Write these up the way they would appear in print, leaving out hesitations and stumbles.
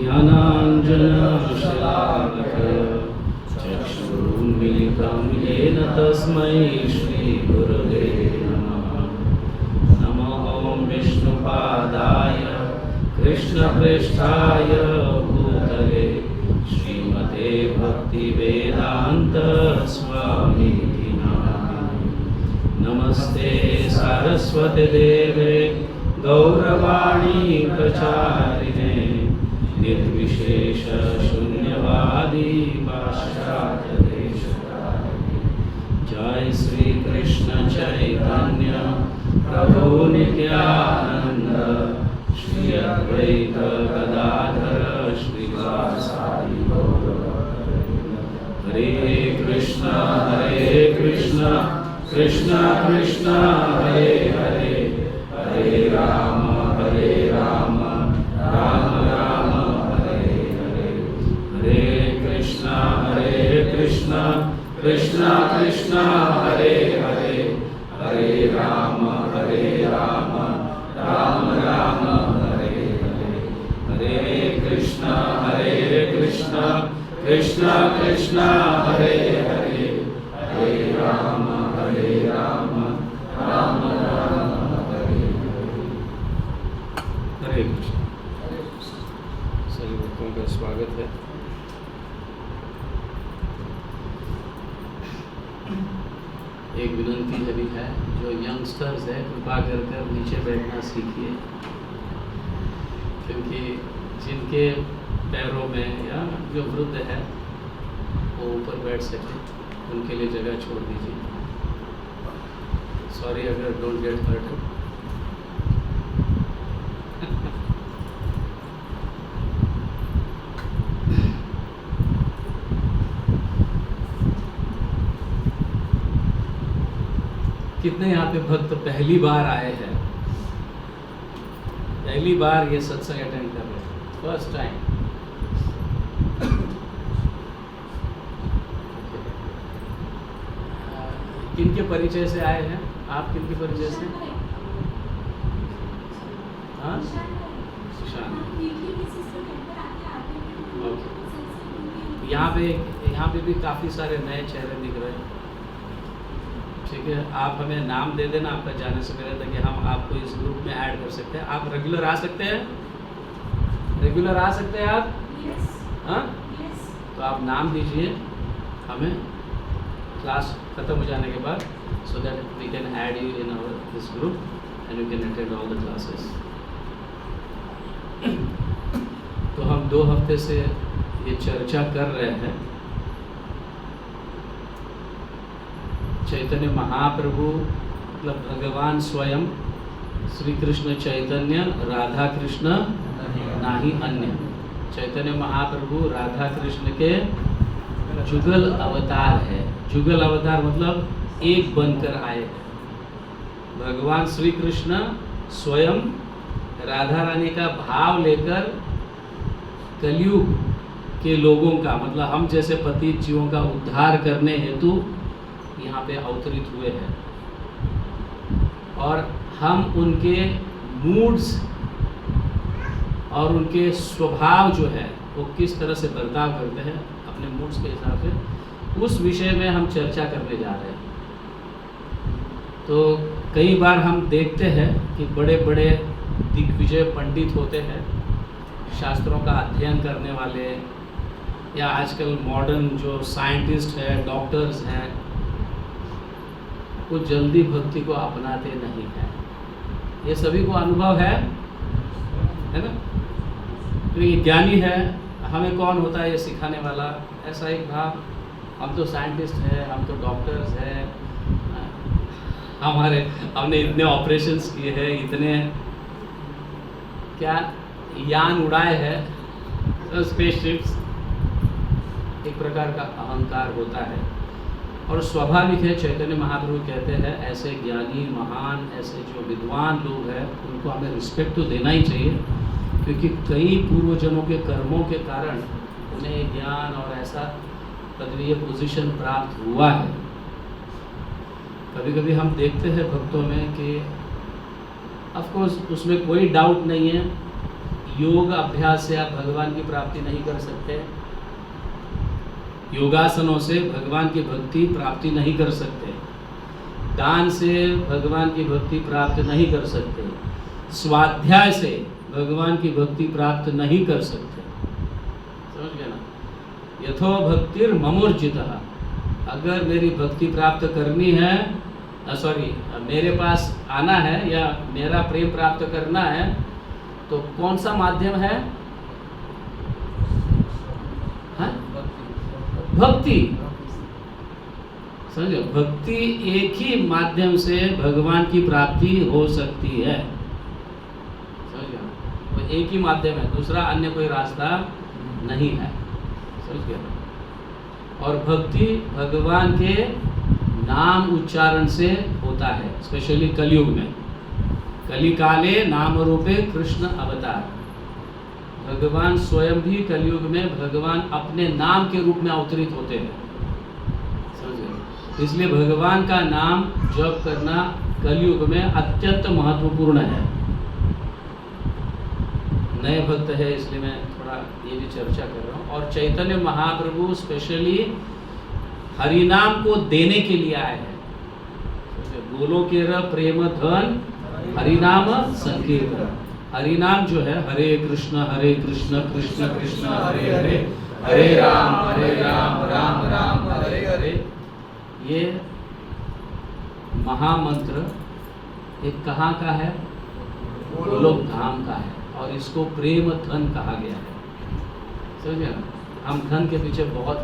ज्ञानाञ्जनशलाकया चक्षुरुन्मीलितं येन तस्मै श्रीगुरवे नमः। नमो विष्णुपादाय कृष्णप्रेष्ठाय भूतले श्रीमते भक्तिवेदान्त स्वामिनिधि नामिने। नमस्ते सरस्वती देवे गौरवाणी प्रचारिणे निर्विशेष शून्यवादी पाश्चात्य देशतारिणे। जय श्री कृष्ण चैतन्य प्रभु नित्यानंद श्री अद्वैत गदाधर श्रीवासादि गौरभक्तवृंद। हरे कृष्ण कृष्ण कृष्ण हरे हरे, हरे राम राम राम हरे हरे। हरे कृष्ण कृष्ण कृष्ण हरे हरे, हरे राम राम राम हरे हरे। हरे कृष्ण कृष्ण कृष्ण हरे हरे, हरे राम राम राम हरे हरे। हरे कृष्ण। सभी भक्तों का स्वागत है। एक विनंती यदि है, जो यंगस्टर्स है कृपा कर नीचे बैठना सीखिए, क्योंकि जिनके पैरों में या जो वृद्ध है वो ऊपर बैठ सके उनके लिए जगह छोड़ दीजिए। सॉरी अगर डोंट गेट हर्ट। कितने यहाँ पे भक्त पहली बार आए हैं, पहली बार ये सत्संग अटेंड कर रहे हैं, फर्स्ट टाइम। किनके परिचय से आए हैं आप? किनके परिचय से? हाँ, ओके। यहाँ पे भी काफ़ी सारे नए चेहरे दिख रहे हैं। ठीक है, आप हमें नाम दे देना आपका जाने से पहले, ताकि हम आपको इस ग्रुप में ऐड कर सकते हैं। आप रेगुलर आ सकते हैं? रेगुलर आ सकते हैं आप? हाँ, तो आप नाम दीजिए हमें क्लास ख़त्म हो जाने के बाद, so that we can add you in our this group and you can attend all the classes. तो हम 2 हफ्ते से ये चर्चा कर रहे हैं चैतन्य महाप्रभु मतलब भगवान स्वयं श्री कृष्ण चैतन्य, राधा कृष्ण नाही अन्य। चैतन्य महाप्रभु राधा कृष्ण के जुगल अवतार है। जुगल अवतार मतलब एक बनकर आए। भगवान श्री कृष्ण स्वयं राधा रानी का भाव लेकर कलयुग के लोगों का मतलब हम जैसे पतित जीवों का उद्धार करने हेतु यहाँ पे अवतरित हुए हैं, और हम उनके मूड्स और उनके स्वभाव जो है वो किस तरह से बर्ताव करते हैं अपने मूड्स के हिसाब से, उस विषय में हम चर्चा करने जा रहे हैं। तो कई बार हम देखते हैं कि बड़े बड़े दिग्विजय पंडित होते हैं, शास्त्रों का अध्ययन करने वाले, या आजकल मॉडर्न जो साइंटिस्ट हैं, डॉक्टर्स हैं, वो जल्दी भक्ति को अपनाते नहीं हैं। ये सभी को अनुभव है ना? तो ये ज्ञानी है, हमें कौन होता है ये सिखाने वाला, ऐसा एक भाव। हम तो साइंटिस्ट हैं, हम तो डॉक्टर्स हैं, हमने इतने ऑपरेशंस किए हैं, इतने क्या यान उड़ाए हैं, स्पेसशिप्स। एक प्रकार का अहंकार होता है, और स्वाभाविक है। चैतन्य महाप्रभु कहते हैं ऐसे ज्ञानी महान, ऐसे जो विद्वान लोग हैं उनको हमें रिस्पेक्ट तो देना ही चाहिए, क्योंकि कई पूर्वजनों के कर्मों के कारण उन्हें ज्ञान और ऐसा पदवीय पोजीशन प्राप्त हुआ है। कभी कभी हम देखते हैं भक्तों में कि ऑफ कोर्स उसमें कोई डाउट नहीं है, योग अभ्यास से आप भगवान की प्राप्ति नहीं कर सकते, योगासनों से भगवान की भक्ति प्राप्ति नहीं कर सकते, दान से भगवान की भक्ति प्राप्त नहीं कर सकते, स्वाध्याय से भगवान की भक्ति प्राप्त नहीं कर सकते। समझ गए ना? यथो भक्तिर ममोर्जितः, अगर मेरी भक्ति प्राप्त करनी है, मेरे पास आना है या मेरा प्रेम प्राप्त करना है, तो कौन सा माध्यम है? भक्ति। समझो, भक्ति एक ही माध्यम से भगवान की प्राप्ति हो सकती है। समझ गया? वो एक ही माध्यम है, दूसरा अन्य कोई रास्ता नहीं है। समझ गया? और भक्ति भगवान के नाम उच्चारण से होता है, स्पेशली कलयुग में। कली काले नाम रूपे कृष्ण अवतार, भगवान स्वयं भी कलयुग में भगवान अपने नाम के रूप में अवतरित होते हैं। समझे? इसलिए भगवान का नाम जप करना कलयुग में अत्यंत महत्वपूर्ण है। नए भक्त है इसलिए मैं थोड़ा ये भी चर्चा कर रहा हूँ। और चैतन्य महाप्रभु स्पेशली हरिनाम को देने के लिए आए हैं। गोलोकेर प्रेम धन हरिनाम संकीर्तन। हरिनाम जो है, हरे कृष्ण कृष्ण कृष्ण हरे हरे, हरे राम राम राम हरे हरे, ये महामंत्र एक कहाँ का है? गोलोक धाम का है, और इसको प्रेम धन कहा गया है। समझे ना? हम धन के पीछे बहुत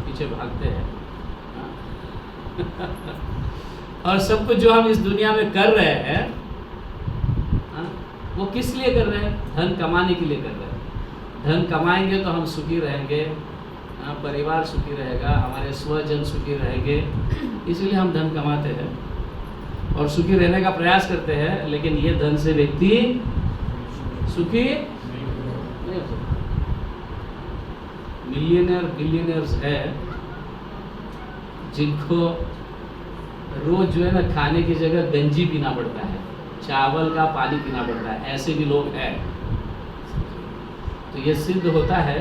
पीछे भागते हैं और सब कुछ जो हम इस दुनिया में कर रहे हैं, वो किस लिए कर रहे हैं? धन कमाने के लिए कर रहे हैं। धन कमाएंगे तो हम सुखी रहेंगे, परिवार सुखी रहेगा, हमारे स्वजन सुखी रहेंगे, इसलिए हम धन कमाते हैं और सुखी रहने का प्रयास करते हैं। लेकिन ये धन से व्यक्ति सुखी नहीं हो सकता। मिलियनर बिलियनर्स है जिनको रोज जो है ना, खाने की जगह गंजी पीना पड़ता है, चावल का पानी पीना पड़ता है, ऐसे भी लोग हैं। तो ये सिद्ध होता है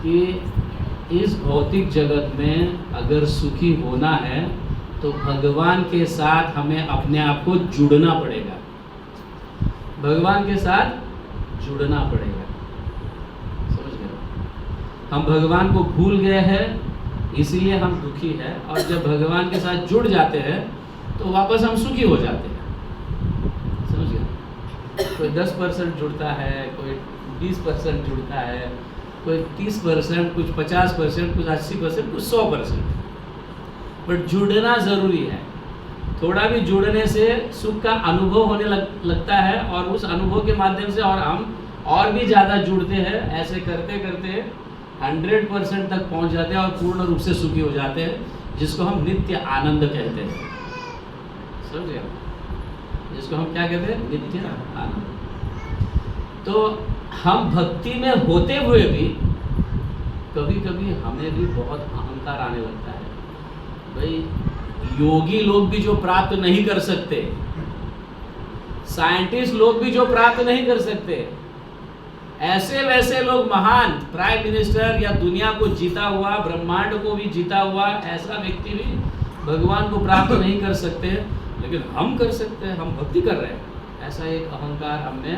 कि इस भौतिक जगत में अगर सुखी होना है तो भगवान के साथ हमें अपने आप को जुड़ना पड़ेगा, भगवान के साथ जुड़ना पड़ेगा। समझ गए? हम भगवान को भूल गए हैं, इसीलिए हम दुखी हैं, और जब भगवान के साथ जुड़ जाते हैं तो वापस हम सुखी हो जाते हैं। समझ गए? कोई 10% जुड़ता है, कोई 20% जुड़ता है, कोई 30%, कुछ 50%, कुछ 80%, कुछ 100%। बट जुड़ना ज़रूरी है। थोड़ा भी जुड़ने से सुख का अनुभव होने लगता है, और उस अनुभव के माध्यम से और हम और भी ज़्यादा जुड़ते हैं। ऐसे करते करते 100% तक पहुंच जाते हैं और पूर्ण रूप से सुखी हो जाते हैं, जिसको हम नित्य आनंद कहते हैं। समझे? जिसको हम क्या कहते हैं? नित्य आनंद। तो हम भक्ति में होते हुए भी कभी कभी हमें भी बहुत अहंकार आने लगता है। भाई, योगी लोग भी जो प्राप्त नहीं कर सकते, साइंटिस्ट लोग भी जो प्राप्त नहीं कर सकते, ऐसे वैसे लोग, महान प्राइम मिनिस्टर या दुनिया को जीता हुआ, ब्रह्मांड को भी जीता हुआ ऐसा व्यक्ति भी भगवान को प्राप्त नहीं कर सकते, लेकिन हम कर सकते हैं, हम भक्ति कर रहे हैं। ऐसा एक अहंकार हमें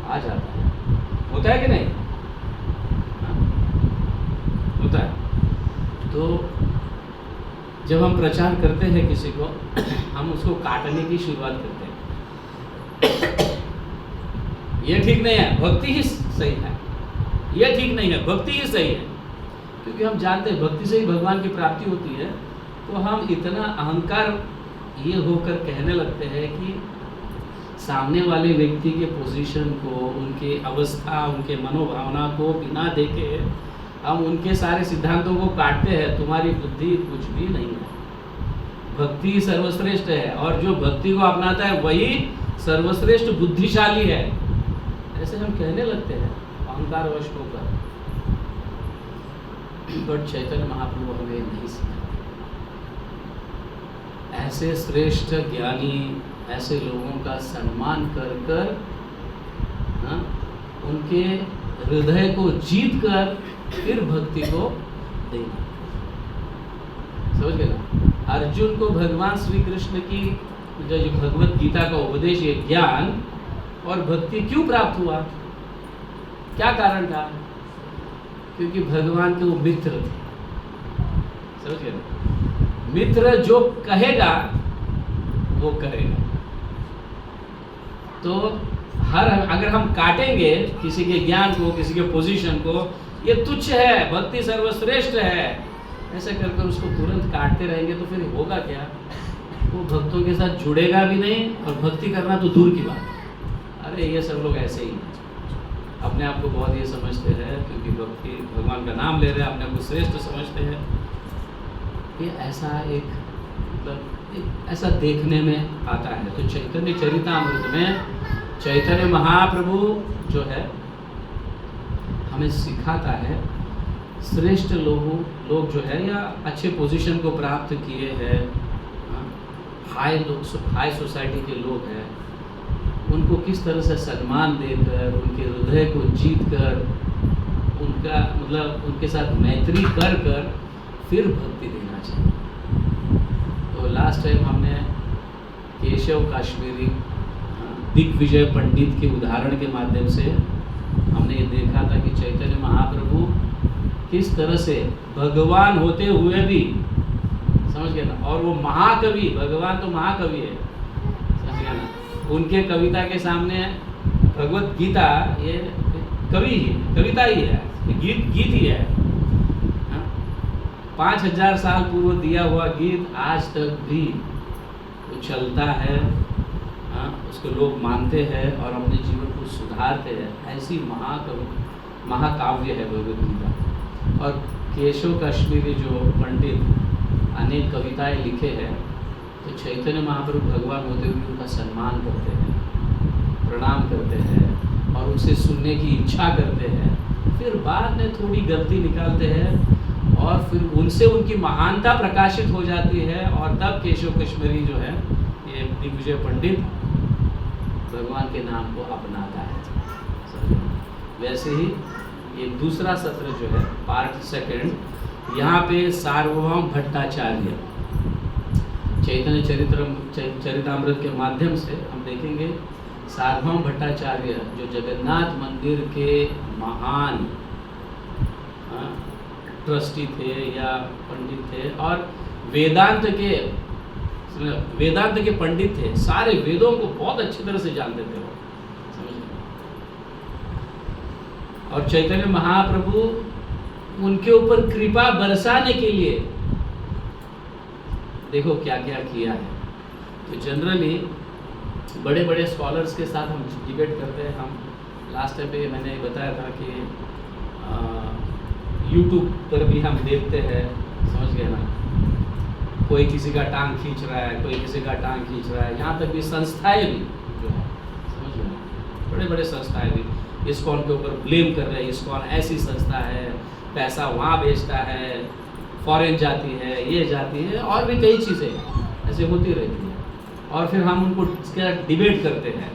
आ जाता है। होता है कि नहीं? होता है। तो जब हम प्रचार करते हैं किसी को, हम उसको काटने की शुरुआत करते हैं। ये ठीक नहीं है, भक्ति ही सही है। ये ठीक नहीं है, भक्ति ही सही है। क्योंकि हम जानते हैं भक्ति से ही भगवान की प्राप्ति होती है। तो हम इतना अहंकार ये होकर कहने लगते हैं कि सामने वाले व्यक्ति के पोजीशन को, उनके अवस्था, उनके मनोभावना को बिना देखे हम उनके सारे सिद्धांतों को काटते हैं। तुम्हारी बुद्धि कुछ भी नहीं है, भक्ति सर्वश्रेष्ठ है, और जो भक्ति को अपनाता है वही सर्वश्रेष्ठ बुद्धिशाली है। ऐसे हम कहने लगते हैं अहंकारवश होकर। बट चैतन्य महाप्रभु हमें नहीं सिखाते। ऐसे श्रेष्ठ ज्ञानी, ऐसे लोगों का सम्मान कर कर उनके हृदय को जीत कर फिर भक्ति को देना। समझ गए ना? अर्जुन को भगवान श्री कृष्ण की जो भगवत गीता का उपदेश, ये ज्ञान और भक्ति क्यों प्राप्त हुआ? क्या कारण था? क्योंकि भगवान के वो मित्र थे। समझ गए ना? मित्र जो कहेगा वो करेगा। तो अगर हम काटेंगे किसी के ज्ञान को, किसी के पोजीशन को, ये तुच्छ है, भक्ति सर्वश्रेष्ठ है, ऐसा कर उसको तुरंत काटते रहेंगे तो फिर होगा क्या? वो भक्तों के साथ जुड़ेगा भी नहीं और भक्ति करना तो दूर की बात। अरे ये सब लोग ऐसे ही अपने आप को बहुत ये समझते हैं, क्योंकि भक्ति भगवान का नाम ले रहे हैं, अपने आप को श्रेष्ठ समझते हैं। ये ऐसा एक मतलब ऐसा देखने में आता है। तो चैतन्य चरितामृत में चैतन्य महाप्रभु जो है हमें सिखाता है, श्रेष्ठ लोग जो है या अच्छे पोजीशन को प्राप्त किए हैं, हाई सोसाइटी के लोग हैं, उनको किस तरह से सम्मान देकर, उनके हृदय को जीत कर, उनका मतलब उनके साथ मैत्री कर फिर भक्ति देना चाहिए। तो लास्ट टाइम हमने केशव काश्मीरी दिग्विजय पंडित के उदाहरण के माध्यम से हमने ये देखा था कि चैतन्य महाप्रभु किस तरह से भगवान होते हुए भी, समझ गए ना, और वो महाकवि, भगवान तो महाकवि है, समझ गए ना, उनके कविता के सामने भगवत गीता ये कविता ही है, गीत ही है। 5000 साल पूर्व दिया हुआ गीत आज तक भी वो चलता है, उसको लोग मानते हैं और अपने जीवन को सुधारते हैं। ऐसी महाकाव्य है भगवत गीता। और केशव काश्मीरी जो पंडित अनेक कविताएं लिखे हैं, तो चैतन्य महाप्रभु भगवान होते हुए उनका सम्मान करते हैं, प्रणाम करते हैं और उनसे सुनने की इच्छा करते हैं। फिर बाद में थोड़ी गलती निकालते हैं और फिर उनसे उनकी महानता प्रकाशित हो जाती है, और तब केशव कश्मीरी जो है, ये दिग्विजय पंडित, भगवान के नाम को अपनाता है। वैसे ही ये दूसरा सत्र जो है, पार्ट सेकंड, यहाँ पे सार्वभौम भट्टाचार्य चैतन्य चरितामृत के माध्यम से हम देखेंगे सार्वभौम भट्टाचार्य जो जगन्नाथ मंदिर के महान ट्रस्टी थे या पंडित थे, और वेदांत के पंडित थे, सारे वेदों को बहुत अच्छी तरह से जानते थे वो, समझ। और चैतन्य महाप्रभु उनके ऊपर कृपा बरसाने के लिए देखो क्या क्या किया है। तो जनरली बड़े बड़े स्कॉलर्स के साथ हम डिबेट करते हैं। हम लास्ट टाइम पे मैंने बताया था कि यूट्यूब पर भी हम देखते हैं, समझ गए ना, कोई किसी का टांग खींच रहा है, कोई किसी का टांग खींच रहा है, यहाँ तक भी संस्थाएं भी जो है, समझ गए ना, बड़े बड़े संस्थाएं भी इस्कॉन के ऊपर ब्लेम कर रहे हैं, इस्कॉन ऐसी संस्था है, पैसा वहाँ भेजता है, फॉरेन जाती है, ये जाती है, और भी कई चीज़ें ऐसे होती रहती हैं। और फिर हम उनको इसका डिबेट करते हैं।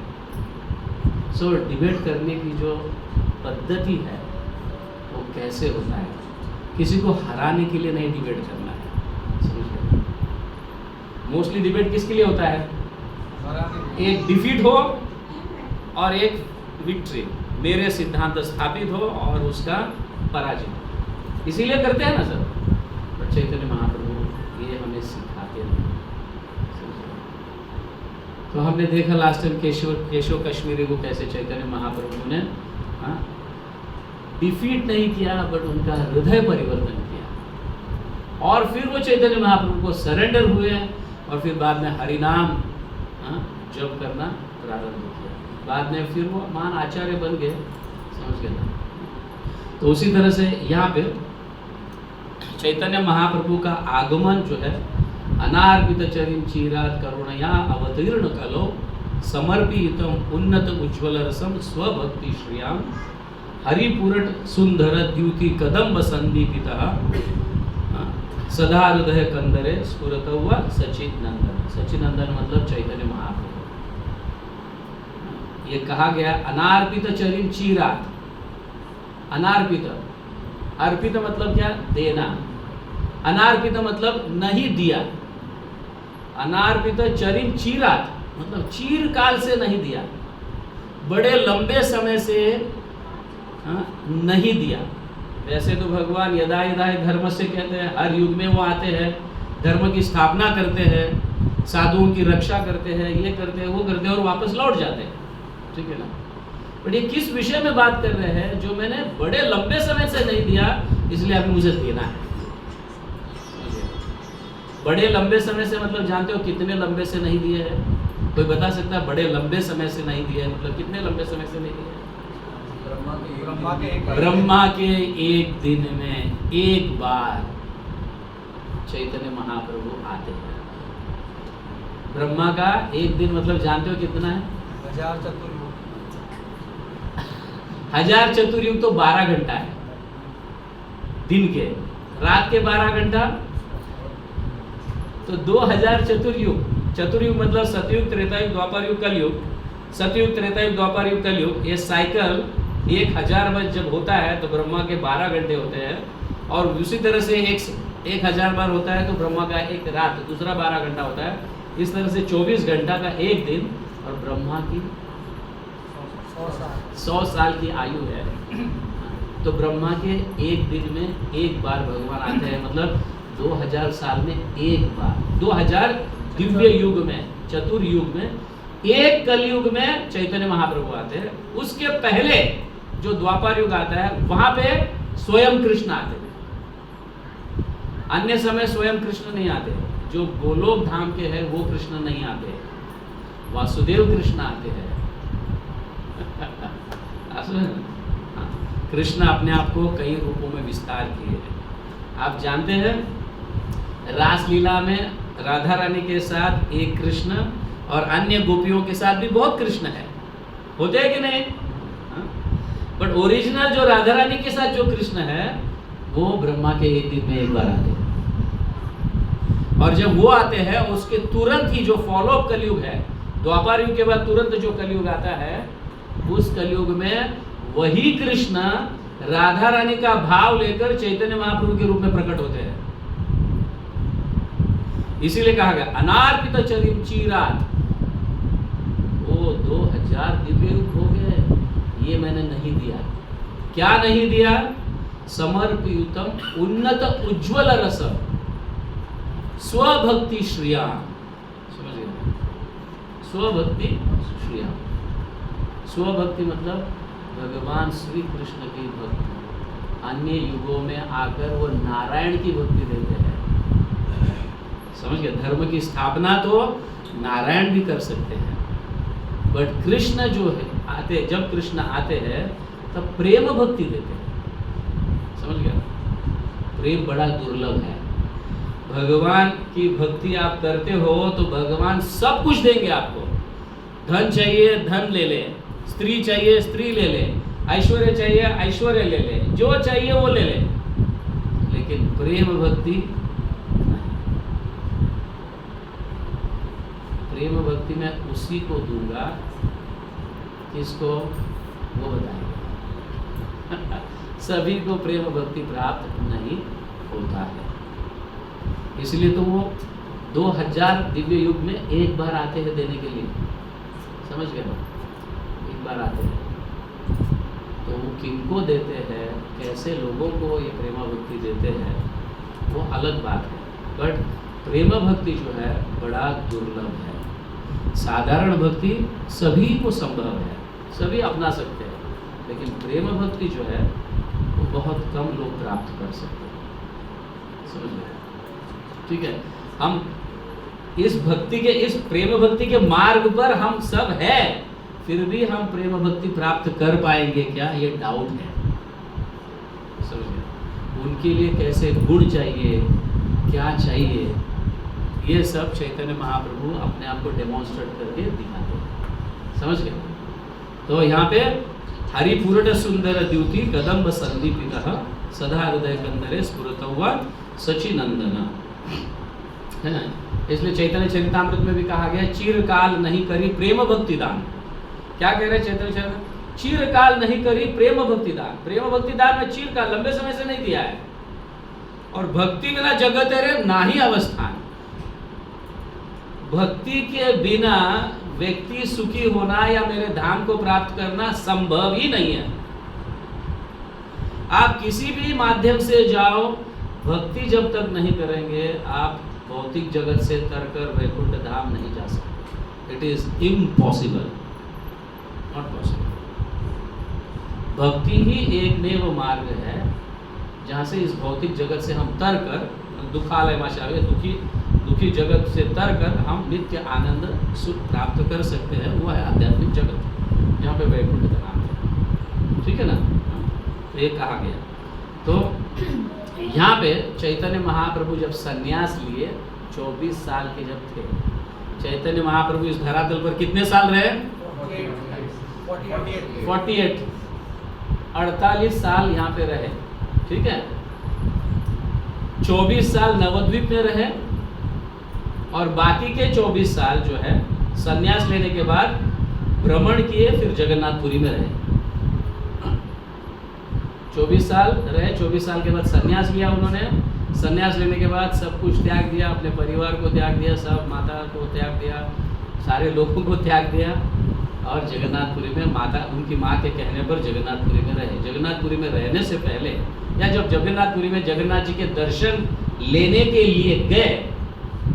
सो डिबेट करने की जो पद्धति है वो कैसे होता है, किसी को हराने के लिए नहीं डिबेट करना है, समझिए। मोस्टली डिबेट किसके लिए होता है? एक डिफीट हो और एक विक्ट्री, मेरे सिद्धांत स्थापित हो और उसका पराजय, इसीलिए करते हैं ना सर। पर चैतन्य महाप्रभु ये हमें सिखाते हैं। तो हमने देखा लास्ट टाइम केशव कश्मीरी को कैसे चैतन्य महाप्रभु ने डिफीट नहीं किया, बट उनका हृदय परिवर्तन किया, और फिर वो चैतन्य महाप्रभु को सरेंडर हुए, और फिर बाद में हरिनाम जप करना प्रारंभ किया। बाद में फिर वो महान आचार्य बन गए, समझ गए ना। तो उसी तरह से यहाँ पे चैतन्य महाप्रभु का आगमन जो है, अनार्पित चरिम चीरात करुणया अवतीर्ण कलो समर्पितम उन्नत उज्ज्वल रसम स्वभक्ति श्रियाम हरिपुरट सुंदर द्युति कदम्ब संदीपिता सदा हृदय कंदरे स्फुरतवा सचिनंदन। सचिनंदन मतलब चैतन्य महाप्रभु। ये कहा गया अनार्पित चरिम चीरात। अनार्पित, अर्पित मतलब क्या? देना। अनार्पित मतलब नहीं दिया। अनार्पित चरिम चीरात मतलब चीर काल से नहीं दिया, बड़े लंबे समय से नहीं दिया। वैसे तो भगवान यदा यदा धर्म से कहते हैं, हर युग में वो आते हैं, धर्म की स्थापना करते हैं, साधुओं की रक्षा करते हैं, ये करते हैं, वो करते हैं और वापस लौट जाते हैं, ठीक है ना। बट ये किस विषय में बात कर रहे हैं? जो मैंने बड़े लंबे समय से नहीं दिया, इसलिए अभी मुझे देना है। बड़े लंबे समय से मतलब जानते हो कितने लंबे से नहीं दिए हैं? कोई बता सकता है? बड़े लंबे समय से नहीं दिए मतलब कितने लंबे समय से नहीं दिए? ब्रह्मा के एक दिन में एक बार चैतन्य महाप्रभु आते हैं। ब्रह्मा का एक दिन मतलब जानते हो कितना है? 1000 चतुर्युग। 1000 चतुर्युग तो 12 घंटा है दिन के, रात के 12 घंटा तो 2000 चतुर्युग। चतुर्युग मतलब सतयुग, त्रेतायुग, द्वापर युग, कलयुग। सतयुग, त्रेतायुग, द्वापर युग, कलयुग, ये साइकिल 1000 बार जब होता है तो ब्रह्मा के 12 घंटे होते हैं, और उसी तरह से 1000 बार होता है तो ब्रह्मा का एक रात दूसरा 12 घंटा होता है। इस तरह से 24 घंटा का एक दिन, और ब्रह्मा की 100 साल की आयु है। तो ब्रह्मा के एक दिन में एक बार भगवान आते हैं, मतलब 2000 साल में एक बार। 2000 दिव्य युग में, चतुर्युग में, एक कलयुग में चैतन्य महाप्रभु आते हैं। उसके पहले जो द्वापर युग आता है वहां पे स्वयं कृष्ण आते हैं। अन्य समय स्वयं कृष्ण नहीं आते। जो गोलोक धाम के हैं वो कृष्ण नहीं आते, वासुदेव कृष्ण आते हैं। कृष्ण अपने आप को कई रूपों में विस्तार किए हैं। आप जानते हैं रासलीला में राधा रानी के साथ एक कृष्ण और अन्य गोपियों के साथ भी बहुत कृष्ण है, होते हैं कि नहीं? बट ओरिजिनल जो राधा रानी के साथ जो कृष्ण है वो ब्रह्मा के एक दिन में एक बार आते हैं। और जब वो आते हैं उसके तुरंत ही जो फॉलो अप कलयुग है, द्वापर युग के बाद तुरंत जो कलयुग आता है, उस कलयुग में वही कृष्ण राधा रानी का भाव लेकर चैतन्य महाप्रभु के रूप में प्रकट होते हैं। इसीलिए कहा गया अनार्पित चरिम चीरात। वो 2000 दिव्य युग हो गए, ये मैंने नहीं दिया। क्या नहीं दिया? समर्पितम उन्नत उज्ज्वल रस स्वभक्ति श्रिया। समझ गए? स्वभक्ति श्रिया। स्वभक्ति मतलब भगवान श्री कृष्ण की भक्ति। अन्य युगों में आकर वो नारायण की भक्ति देते हैं। समझ गए? धर्म की स्थापना तो नारायण भी कर सकते हैं, बट कृष्ण जो है आते, जब कृष्ण आते हैं तब प्रेम भक्ति देते हैं। समझ गया? प्रेम बड़ा दुर्लभ है। भगवान की भक्ति आप करते हो तो भगवान सब कुछ देंगे आपको। धन चाहिए धन ले ले, स्त्री चाहिए स्त्री ले ले, ऐश्वर्य चाहिए ऐश्वर्य ले ले, जो चाहिए वो ले ले, लेकिन प्रेम भक्ति नहीं। प्रेम भक्ति मैं उसी को दूंगा किसको, वो बताएंगे। सभी को प्रेम भक्ति प्राप्त नहीं होता है। इसलिए तो वो 2000 दिव्य युग में एक बार आते हैं देने के लिए। समझ गए? एक बार आते हैं तो वो किनको देते हैं, कैसे लोगों को ये प्रेम भक्ति देते हैं, वो अलग बात है। बट प्रेम भक्ति जो है बड़ा दुर्लभ है। साधारण भक्ति सभी को संभव है, सभी अपना सकते हैं, लेकिन प्रेम भक्ति जो है वो बहुत कम लोग प्राप्त कर सकते हैं। समझ गए? ठीक है, हम इस भक्ति के, इस प्रेम भक्ति के मार्ग पर हम सब है, फिर भी हम प्रेम भक्ति प्राप्त कर पाएंगे क्या, ये डाउट है। समझिए? उनके लिए कैसे गुण चाहिए, क्या चाहिए, ये सब चैतन्य महाप्रभु अपने आप को डेमोन्स्ट्रेट करके दिखाते हैं। समझ गए? तो यहाँ पे हरिपूर्ण सुंदर द्युति कदम्ब संदीपितः सदा हृदय कंदरे स्फुरतवा सचिनंदन है। इसलिए चैतन्य चरितामृत में भी कहा गया चिरकाल नहीं करी प्रेम भक्ति दान। क्या कह रहे चैतन्य चैतन्य? चिरकाल नहीं करी प्रेम भक्ति दान। प्रेम भक्ति दान में चिरकाल, लंबे समय से नहीं दिया है। और भक्ति बिना जगत रे ना ही अवस्थान। भक्ति के बिना व्यक्ति सुखी होना या मेरे धाम को प्राप्त करना संभव ही नहीं है। आप किसी भी माध्यम से जाओ, भक्ति जब तक नहीं करेंगे आप भौतिक जगत से तरकर वैकुंठ धाम नहीं जा सकते। It is impossible, not possible. भक्ति ही एक नेव मार्ग है जहाँ से इस भौतिक जगत से हम तर कर, दुखालय माशावे, दुखी जगत से तर कर हम नित्य आनंद सुख प्राप्त कर सकते हैं। वो है आध्यात्मिक जगत जहाँ पे वैकुंठ धाम है। ठीक है ना? तो ये कहा गया। तो यहाँ पे चैतन्य महाप्रभु जब संन्यास लिए, 24 साल के जब थे, चैतन्य महाप्रभु इस धरातल पर कितने साल रहे? 48 48 साल यहाँ पे रहे। ठीक है? 24 साल नवद्वीप में रहे और बाकी के 24 साल जो है संन्यास लेने के बाद भ्रमण किए, फिर जगन्नाथपुरी में रहे। 24 साल रहे, 24 साल के बाद संन्यास लिया उन्होंने। संन्यास लेने के बाद सब कुछ त्याग दिया, अपने परिवार को त्याग दिया, सब माता को त्याग दिया, सारे लोगों को त्याग दिया और जगन्नाथपुरी में माता, उनकी माँ के कहने पर जगन्नाथपुरी में रहे। जगन्नाथपुरी में रहने से पहले या जब जगन्नाथपुरी में जगन्नाथ जी के दर्शन लेने के लिए गए,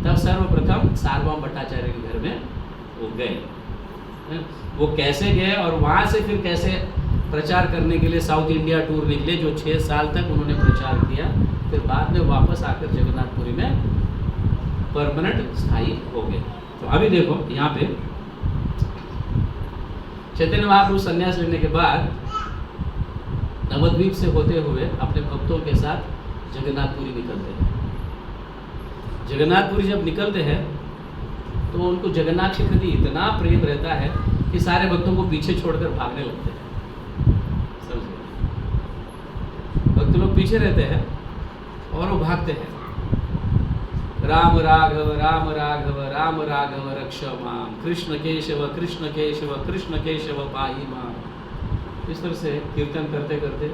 तब सर्वप्रथम सार्वभौम भट्टाचार्य के घर में वो गए। वो कैसे गए और वहाँ से फिर कैसे प्रचार करने के लिए साउथ इंडिया टूर निकले, जो 6 साल तक उन्होंने प्रचार किया। फिर बाद में वापस आकर जगन्नाथपुरी में परमानेंट स्थायी हो गए। तो अभी देखो यहाँ पे चैतन्य महाप्रभु संन्यास लेने के बाद नवद्वीप से होते हुए अपने भक्तों के साथ जगन्नाथपुरी निकलते हैं। जगन्नाथपुरी जब निकलते हैं तो उनको जगन्नाथ के प्रति इतना प्रेम रहता है कि सारे भक्तों को पीछे छोड़कर भागने लगते हैं। समझिए, भक्त लोग पीछे रहते हैं और वो भागते हैं। राम राघव राम राघव राम राघव रक्ष माम, कृष्ण केशव कृष्ण केशव कृष्ण केशव पाहि माम। इस तरह से कीर्तन करते करते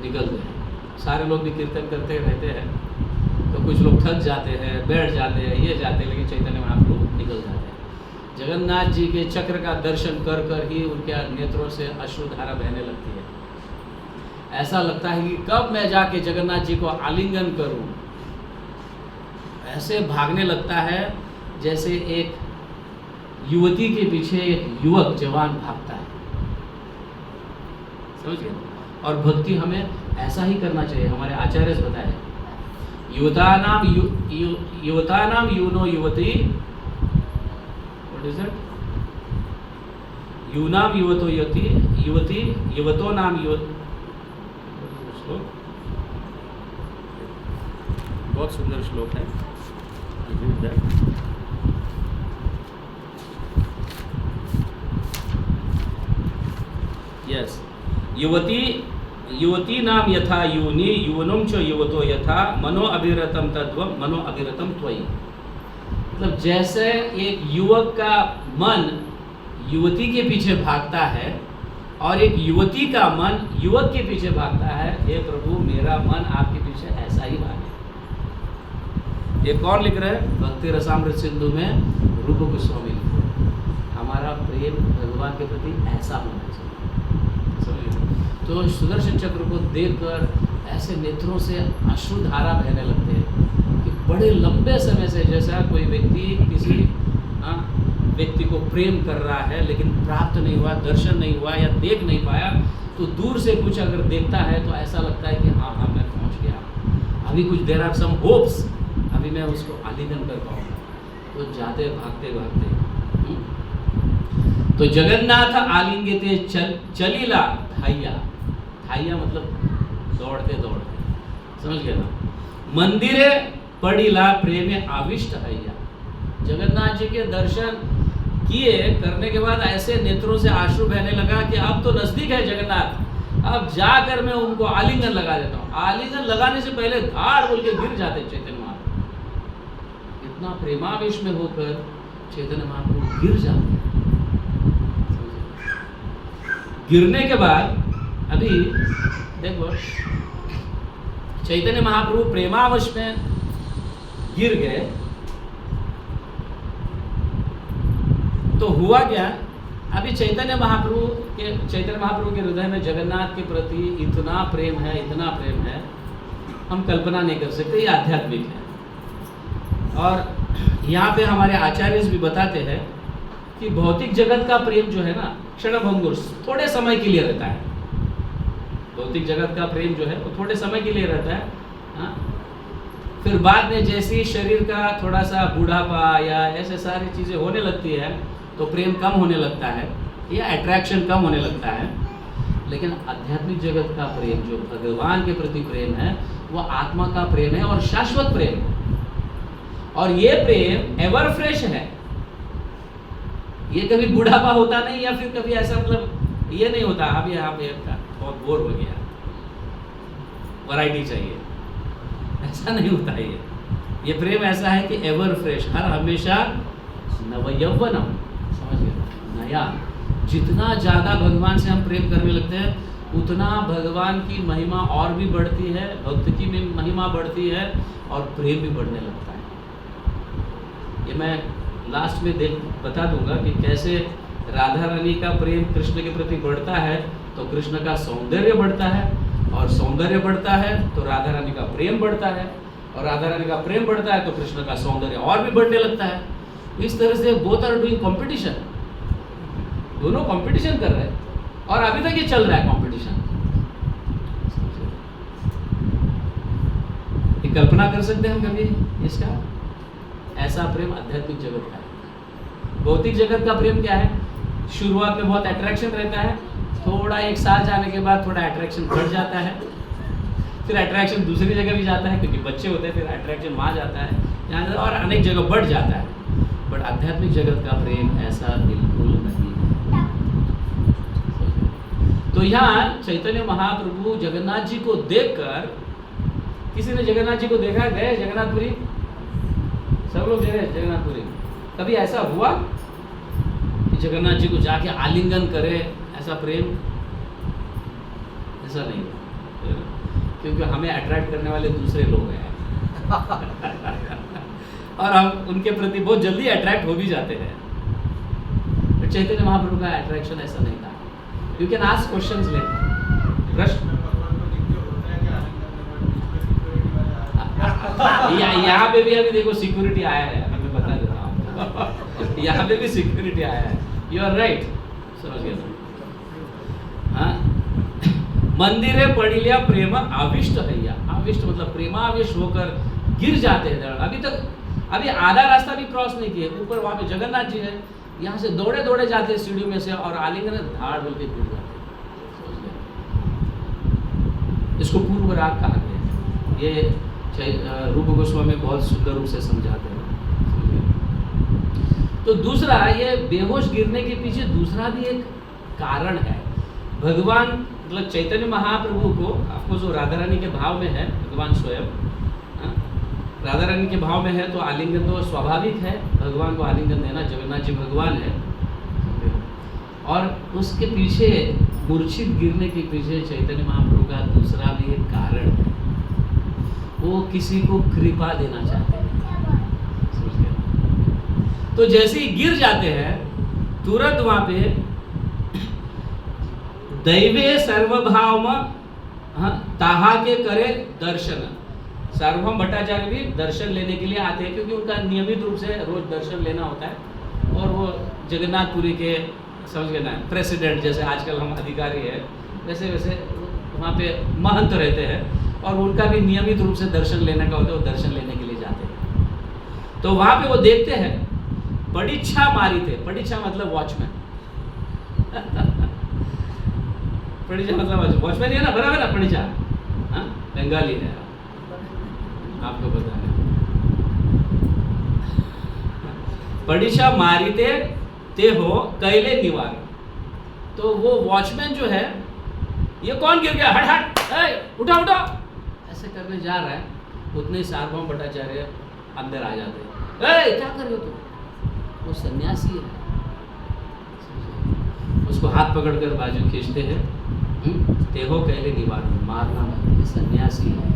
निकलते हैं। सारे लोग भी कीर्तन करते रहते हैं। तो कुछ लोग थक जाते हैं, बैठ जाते हैं, ये जाते हैं, लेकिन चैतन्य महाप्रभु निकल जाते हैं। जगन्नाथ जी के चक्र का दर्शन कर कर ही उनके नेत्रों से अश्रुधारा बहने लगती है। ऐसा लगता है कि कब मैं जाके जगन्नाथ जी को आलिंगन करूं। ऐसे भागने लगता है जैसे एक युवती के पीछे एक युवक जवान भागता है। समझिए? और भक्ति हमें ऐसा ही करना चाहिए। हमारे आचार्य बताए, युवतानाम यूनो युवती, व्हाट इज इट? यूनाम युवतो युवती युवती युवतो नाम युवत। बहुत सुंदर श्लोक है। यस, युवती नाम यथा यूनि युवनुम च युवतो यथा मनो अभिरतम तद्वम मनो अभिरतम त्वयि। मतलब जैसे एक युवक का मन युवती के पीछे भागता है और एक युवती का मन युवक के पीछे भागता है, हे प्रभु मेरा मन आपके पीछे ऐसा ही भागे। ये कौन लिख रहा है? भक्ति रसामृत सिंधु में रूप गोस्वामी लिख रहे हैं। हमारा प्रेम भगवान के प्रति ऐसा होना चाहिए। तो सुदर्शन चक्र को देखकर ऐसे नेत्रों से अश्रुधारा बहने लगते हैं कि बड़े लंबे समय से, जैसा कोई व्यक्ति किसी व्यक्ति को प्रेम कर रहा है लेकिन प्राप्त नहीं हुआ, दर्शन नहीं हुआ या देख नहीं पाया, तो दूर से कुछ अगर देखता है तो ऐसा लगता है कि हाँ मैं पहुँच गया, अभी कुछ देर आर सम होप्स, अभी मैं उसको आलिंगन कर पाऊंगा। तो जाते भागते भागते तो जगन्नाथ आलिंगते चलीला थाइया। थाइया मतलब दौड़ते दौड़ते, समझ गए ना? मंदिरे पड़ीला प्रेमे आविष्ट हैया। जगन्नाथ जी के दर्शन किए करने के बाद ऐसे नेत्रों से आंसू बहने लगा कि अब तो नजदीक है जगन्नाथ, अब जाकर मैं उनको आलिंगन लगा देता हूँ। आलिंगन लगाने से पहले धाड़ बोल के गिर जाते चैतन्य महाप्रभु। इतना प्रेमावेश में होकर चैतन्य महाप्रभु गिर जाते हैं। गिरने के बाद अभी देखो चैतन्य महाप्रभु प्रेमावश में गिर गए तो हुआ क्या? अभी चैतन्य महाप्रभु के हृदय में जगन्नाथ के प्रति इतना प्रेम है, इतना प्रेम है, हम कल्पना नहीं कर सकते। ये आध्यात्मिक है। और यहाँ पे हमारे आचार्य भी बताते हैं कि भौतिक जगत का प्रेम जो है ना, क्षणभंगुर, थोड़े समय के लिए रहता है। भौतिक जगत का प्रेम जो है वो थोड़े समय के लिए रहता है। हाँ? फिर बाद में जैसे ही शरीर का थोड़ा सा बूढ़ापा या ऐसे सारी चीज़ें होने लगती है तो प्रेम कम होने लगता है या अट्रैक्शन कम होने लगता है। लेकिन आध्यात्मिक जगत का प्रेम जो भगवान के प्रति प्रेम है वो आत्मा का प्रेम है और शाश्वत प्रेम है। और ये प्रेम एवर फ्रेश है। ये कभी बूढ़ापा होता नहीं या फिर कभी ऐसा मतलब ये नहीं होता अब यहाँ पे बहुत बोर हो गया, वैरायटी चाहिए, ऐसा नहीं होता। ये प्रेम ऐसा है कि एवर फ्रेश, हर हमेशा नवयौवनम, समझ गए, नया। जितना ज़्यादा भगवान से हम प्रेम करने लगते हैं उतना भगवान की महिमा और भी बढ़ती है, भक्त की महिमा बढ़ती है और प्रेम भी बढ़ने लगता है। ये मैं लास्ट में बता दूंगा कि कैसे राधा रानी का प्रेम कृष्ण के प्रति बढ़ता है तो कृष्ण का सौंदर्य बढ़ता है, और सौंदर्य बढ़ता है तो राधा रानी का प्रेम बढ़ता है, और राधा रानी का प्रेम बढ़ता है तो कृष्ण का सौंदर्य और भी बढ़ने लगता है। इस तरह से बोथ आर डूइंग कंपटीशन, दोनों कंपटीशन कर रहे हैं और अभी तक ये चल रहा है कंपटीशन। ये कल्पना कर सकते हैं हम कभी इसका? ऐसा प्रेम आध्यात्मिक जगत का है। भौतिक जगत का प्रेम क्या है? शुरुआत में बहुत अट्रैक्शन रहता है, थोड़ा एक साल जाने के बाद थोड़ा अट्रैक्शन बढ़ जाता है, फिर अट्रैक्शन दूसरी जगह भी जाता है क्योंकि बच्चे होते हैं, फिर अट्रैक्शन वहाँ जाता है, यहाँ और अनेक जगह बढ़ जाता है। बट आध्यात्मिक जगत का प्रेम ऐसा बिल्कुल नहीं है। तो यहाँ चैतन्य महाप्रभु जगन्नाथ जी को देखकर, किसी ने जगन्नाथ जी को देखा? गए जगन्नाथपुरी? सब लोग गए जगन्नाथपुरी? कभी ऐसा हुआ कि जगन्नाथ जी को जाके आलिंगन करे, ऐसा प्रेम? ऐसा नहीं हुआ, क्योंकि हमें अट्रैक्ट करने वाले दूसरे लोग हैं और हम उनके प्रति बहुत जल्दी अट्रैक्ट हो भी जाते हैं। तो चैतन्य महाप्रभु का अट्रैक्शन ऐसा नहीं था। You can ask questions like प्रश्न। यहाँ पे भी अभी देखो सिक्योरिटी आया है, मैं बता देता हूँ यहाँ पे भी सिक्योरिटी आया है। यू आर राइट, समझ गया। हाँ, मंदिरे पड़िलिया प्रेम आविष्ट हैया। आविष्ट मतलब प्रेमाविष्ट होकर गिर जाते हैं। अभी आधा रास्ता भी क्रॉस नहीं किए, ऊपर वहाँ पे जगन्नाथ जी है, यहाँ से दौड़े दौड़े जाते हैं सीढ़ियों में से और आलिंगन धाड़ बोल के गिर जाते हैं। इसको पूर्व राग कहा गया। ये रूप गोस्वामी बहुत सुंदर रूप से समझाते हैं। तो दूसरा, ये बेहोश गिरने के पीछे दूसरा भी एक कारण है। भगवान मतलब चैतन्य महाप्रभु को, आपको जो राधा रानी के भाव में है, भगवान स्वयं राधा रानी के भाव में है तो आलिंगन तो स्वाभाविक है, भगवान को आलिंगन देना। जगन्नाथ जी भगवान है और उसके पीछे मूर्छित गिरने के पीछे चैतन्य महाप्रभु का दूसरा भी एक कारण है। वो किसी को कृपा देना चाहते हैं। तो जैसे ही गिर जाते हैं तुरंत वहां पे दैवे सर्वभाव ताहा के करे दर्शन। सार्वभौम भट्टाचार्य भी दर्शन लेने के लिए आते हैं क्योंकि उनका नियमित रूप से रोज दर्शन लेना होता है। और वो जगन्नाथपुरी के, समझ गए ना, प्रेसिडेंट जैसे आजकल हम अधिकारी है वैसे वैसे वहाँ पे महंत रहते हैं और उनका भी नियमित रूप से दर्शन लेने का होता है, वो दर्शन लेने के लिए जाते हैं। तो वहाँ पे वो देखते हैं परीक्षा मारी थे। परीक्षा मतलब वॉचमैन परीक्षा मतलब वॉचमैन है ना, बराबर ना? परीक्षा बंगाली है, आपको पता है। परीक्षा मारीते ते हो कैले निवार। तो वो वॉचमैन जो है, ये कौन गिर गया, हट हट, उठा उठा, ऐसे करने जा रहा है। उतने सार्वभौम भट्टाचार्य अंदर आ जाते हैं। क्या कर रहे हो तुम? वो सन्यासी है। उसको हाथ पकड़कर बाजू खींचते हैं, तेहो कहले निवारण, मारना मत, ये सन्यासी है,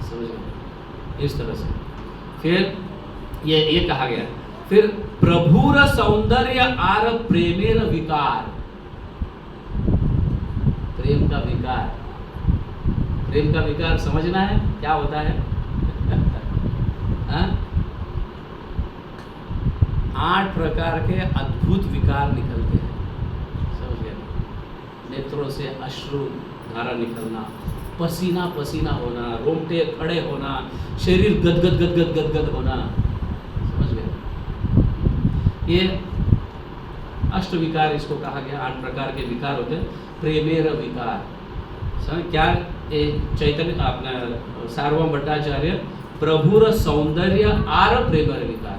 समझ गए, इस तरह से। फिर ये कहा गया, फिर प्रभुर सौंदर्य आर प्रेमेर विकार, प्रेम का विकार, प्रेम का विकार समझना है क्या होता है? 8 प्रकार के अद्भुत विकार निकलते हैं, समझ गए? नेत्रों से अश्रु धारा निकलना, पसीना पसीना होना, रोंगटे खड़े होना, शरीर गदगद गदगद गदगद होना, समझ गए? ये अष्ट विकार इसको कहा गया, 8 प्रकार के विकार होते हैं। प्रेमेर विकार, समझ क्या? चैतन्य अपना सार्वभौम भट्टाचार्य प्रभुर सौंदर्य आर प्रेमेर विकार,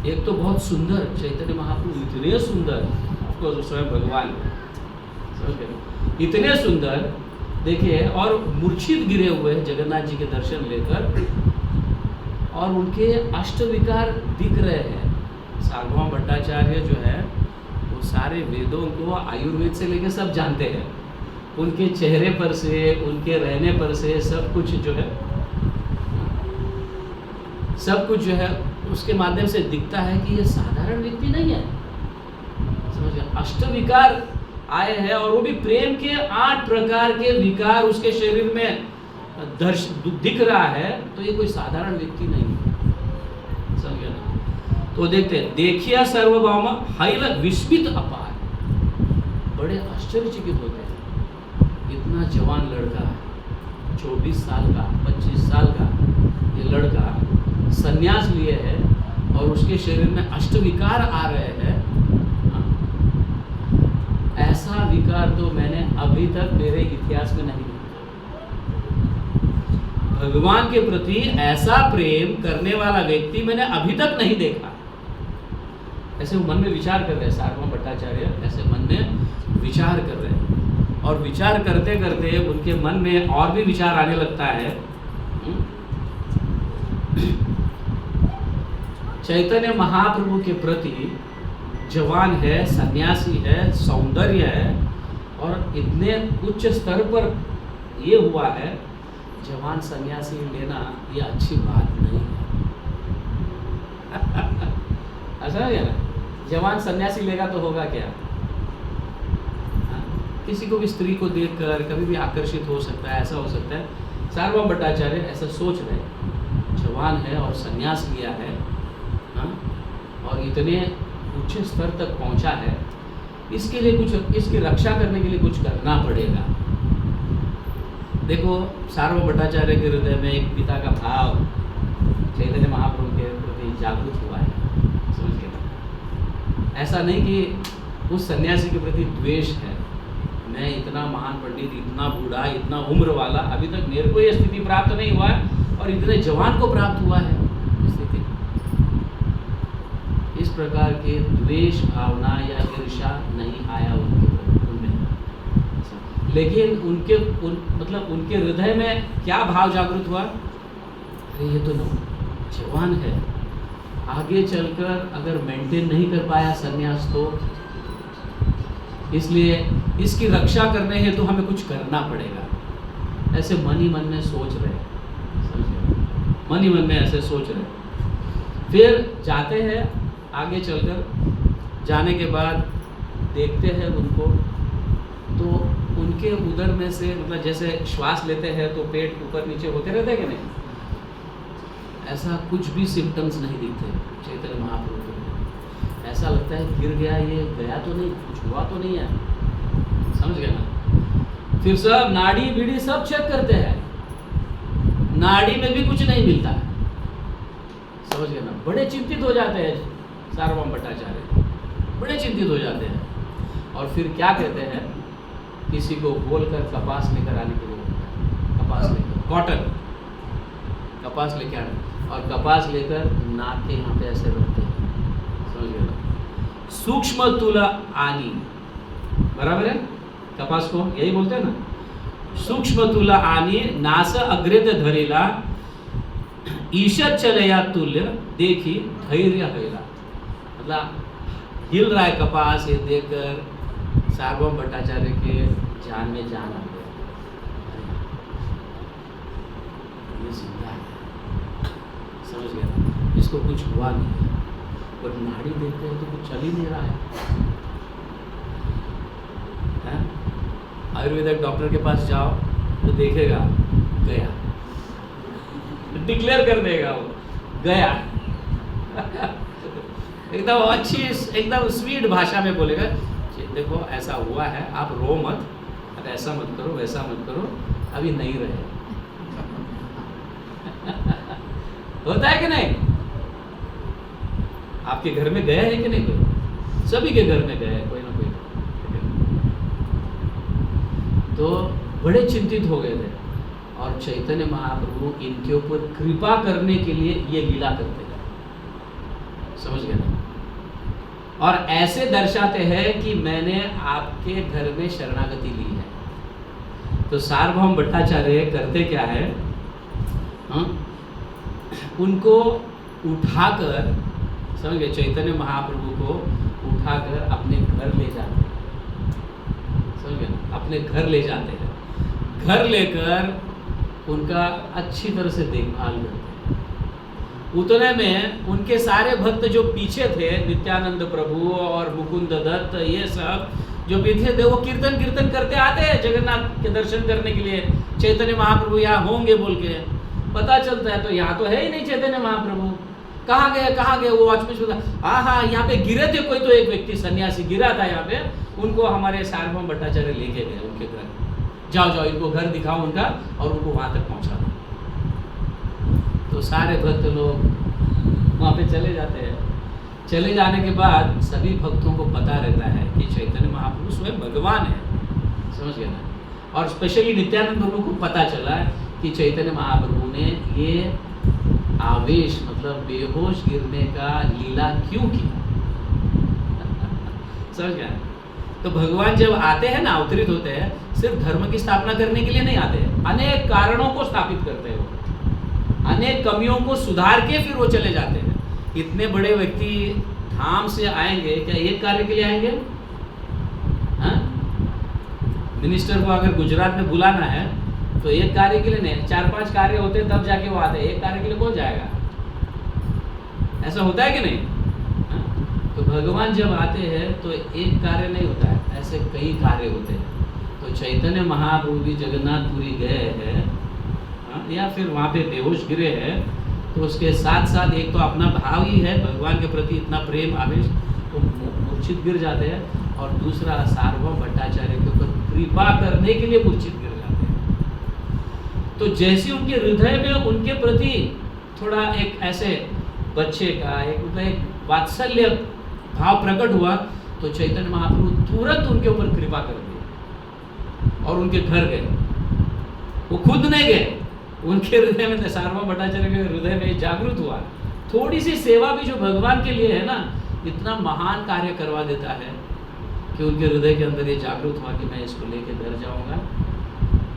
एक तो बहुत सुंदर चैतन्य महाप्रभु, इतने सुंदर, आपको स्वयं भगवान, समझ गए, इतने सुंदर, देखिए, और मूर्छित गिरे हुए हैं जगन्नाथ जी के दर्शन लेकर, और उनके अष्ट विकार दिख रहे हैं। सार्वभौम भट्टाचार्य जो है वो सारे वेदों को आयुर्वेद से लेकर सब जानते हैं, उनके चेहरे पर से, उनके रहने पर से सब कुछ जो है, सब कुछ जो है उसके माध्यम से दिखता है कि ये साधारण व्यक्ति नहीं है, समझ गए? अष्ट विकार आए हैं, और वो भी प्रेम के 8 प्रकार के विकार उसके शरीर में दिख रहा है, तो ये कोई साधारण व्यक्ति नहीं है, समझ गए ना? तो देखते हैं, देखिया सार्वभौम हैल विस्मित अपार, बड़े आश्चर्यचकित होते हैं, इतना जवान लड़का, 24 साल का, 25 साल का ये लड़का संन्यास लिए है, और उसके शरीर में अष्ट विकार आ रहे हैं। ऐसा विकार तो मैंने अभी तक मेरे इतिहास में नहीं देखा। भगवान के प्रति ऐसा प्रेम करने वाला व्यक्ति मैंने अभी तक नहीं देखा। ऐसे वो मन में विचार कर रहे हैं, सार्वभौम भट्टाचार्य ऐसे मन में विचार कर रहे हैं, और विचार करते करते उनके मन में और भी विचार आने लगता है। चैतन्य महाप्रभु के प्रति जवान है, सन्यासी है, सौंदर्य है, और इतने उच्च स्तर पर ये हुआ है, जवान सन्यासी लेना ये अच्छी बात नहीं है। ऐसा है ना, जवान सन्यासी लेगा तो होगा क्या? किसी को भी स्त्री को देखकर कभी भी आकर्षित हो सकता है, ऐसा हो सकता है। सार्वभौम भट्टाचार्य ऐसा सोच रहे, जवान है और सन्यास लिया है, और इतने उच्च स्तर तक पहुंचा है, इसके लिए कुछ, इसकी रक्षा करने के लिए कुछ करना पड़ेगा। देखो, सार्वभौम भट्टाचार्य के हृदय में एक पिता का भाव चैतन्य महाप्रभु के प्रति जागृत हुआ है, समझ गए? ऐसा नहीं कि उस सन्यासी के प्रति द्वेष है, मैं इतना महान पंडित, इतना बूढ़ा, इतना उम्र वाला, अभी तक मेरे को ये स्थिति प्राप्त नहीं हुआ है, और इतने जवान को प्राप्त हुआ है स्थिति। इस प्रकार के द्वेष भावना या ईर्ष्या नहीं आया उनमें, लेकिन मतलब उनके हृदय में क्या भाव जागृत हुआ? अरे ये तो जवान है, आगे चलकर अगर मेंटेन नहीं कर पाया संन्यास तो, इसलिए इसकी रक्षा करने हेतु तो हमें कुछ करना पड़ेगा। ऐसे मन ही मन में सोच रहे, समझे? मन ही मन में ऐसे सोच रहे। फिर जाते हैं आगे चलकर, जाने के बाद देखते हैं उनको, तो उनके उदर में से, मतलब जैसे श्वास लेते हैं तो पेट ऊपर नीचे होते रहते हैं कि नहीं, ऐसा कुछ भी सिम्टम्स नहीं दिखते चैतन्य महाप्रभु को। ऐसा लगता है गिर गया, ये गया तो नहीं, कुछ हुआ तो नहीं है, समझ गए ना? फिर सब नाड़ी बीड़ी सब चेक करते हैं, नाड़ी में भी कुछ नहीं मिलता है, समझ गए ना? बड़े चिंतित हो जाते हैं सार्वभौम भट्टाचार्य, बड़े चिंतित हो जाते हैं, और फिर क्या कहते हैं, किसी को बोलकर कपास लेकर आने के लिए, कपास लेकर, कॉटन कपास लेकर आने, और कपास लेकर नाक के यहाँ पे ऐसे रखते हैं, समझ गए ना? सूक्ष्म तुला आनी, बराबर है? कपास को यही बोलते हैं ना, सूक्ष्म तुला आनी नास अग्रेत धरेला, ईशत चलया तुल्य देखी धैर्य हैला। मतलब हिल रहा है कपास, ये देखकर सार्वभौम भट्टाचार्य के जान में जान आ गया, ये जिंदा है, समझ गया, इसको कुछ हुआ नहीं है। और नाड़ी देखते हैं तो कुछ चल ही नहीं रहा है। आयुर्वेदिक डॉक्टर के पास जाओ तो देखेगा गया, डिक्लेयर कर देगा वो गया। एकदम अच्छी एकदम स्वीट भाषा में बोलेगा, देखो ऐसा हुआ है, आप रो मत, अब ऐसा मत करो, वैसा मत करो, अभी नहीं रहे। होता है कि नहीं? आपके घर में गया है कि नहीं? कोई, सभी के घर में गया है कोई ना कोई। तो बड़े चिंतित हो गए थे और चैतन्य महाप्रभु इनके ऊपर कृपा करने के लिए ये लीला करते गए, समझ गए ना? और ऐसे दर्शाते हैं कि मैंने आपके घर में शरणागति ली है। तो सार्वभौम भट्टाचार्य करते क्या है, उनको उठाकर, समझ गए, चैतन्य महाप्रभु को उठाकर अपने घर ले जाते हैं, समझ गए, अपने घर ले जाते हैं। घर लेकर उनका अच्छी तरह से देखभाल करते हैं। उतने में उनके सारे भक्त जो पीछे थे, नित्यानंद प्रभु और मुकुंद दत्त, ये सब जो पीछे थे, वो कीर्तन करते आते हैं जगन्नाथ के दर्शन करने के लिए। चैतन्य महाप्रभु यहाँ होंगे बोल के पता चलता है, तो यहाँ तो है ही नहीं चैतन्य महाप्रभु, कहाँ गए? वो वॉचमैन, हाँ यहाँ पे गिरे थे, कोई तो एक व्यक्ति सन्यासी गिरा था यहाँ पे, उनको हमारे सार्वभौम भट्टाचार्य लेके गए उनके घर। जाओ इनको घर दिखाओ उनका और उनको वहाँ तक पहुँचा दो। तो सारे भक्त लोग वहाँ पे चले जाते हैं। चले जाने के बाद सभी भक्तों को पता रहता है कि चैतन्य महाप्रभु स्वयं भगवान है, समझ गए ना? और स्पेशली नित्यानंद प्रभु को पता चला कि चैतन्य महाप्रभु ने ये आवेश, मतलब बेहोश गिरने का लीला क्यों किया। समझ गया? तो भगवान जब आते हैं ना, अवतरित होते हैं, सिर्फ धर्म की स्थापना करने के लिए नहीं आते हैं, अनेक कारणों को स्थापित करते हैं वो, अनेक कमियों को सुधार के फिर वो चले जाते हैं। इतने बड़े व्यक्ति धाम से आएंगे क्या एक कार्य के लिए आएंगे? हाँ? मिनिस्टर को अगर गुजरात में बुलाना है तो एक कार्य के लिए नहीं, 4-5 कार्य होते हैं तब जाके वो आते हैं। एक कार्य के लिए कौन जाएगा? ऐसा होता है कि नहीं? हाँ? तो भगवान जब आते हैं तो एक कार्य नहीं होता है, ऐसे कई कार्य होते हैं। तो चैतन्य महाप्रभु भी जगन्नाथपुरी गए हैं, या फिर वहाँ पे बेहोश गिरे हैं, तो उसके साथ साथ एक तो अपना भाव ही है भगवान के प्रति, इतना प्रेम आवेश, तो मूर्छित गिर जाते हैं। और दूसरा, सार्वभौम भट्टाचार्य के ऊपर कृपा करने के लिए मूर्छित गिर जाते हैं। तो जैसे उनके हृदय में उनके प्रति थोड़ा एक ऐसे बच्चे का एक वात्सल्य भाव प्रकट हुआ, तो चैतन्य महाप्रभु तुरंत उनके ऊपर कृपा कर दी और उनके घर गए। वो खुद नहीं गए, उनके हृदय में, सार्वभौम भट्टाचार्य के हृदय में जागृत हुआ। थोड़ी सी सेवा भी जो भगवान के लिए है ना, इतना महान कार्य करवा देता है कि उनके हृदय के अंदर ये जागृत हुआ कि मैं इसको लेके घर जाऊंगा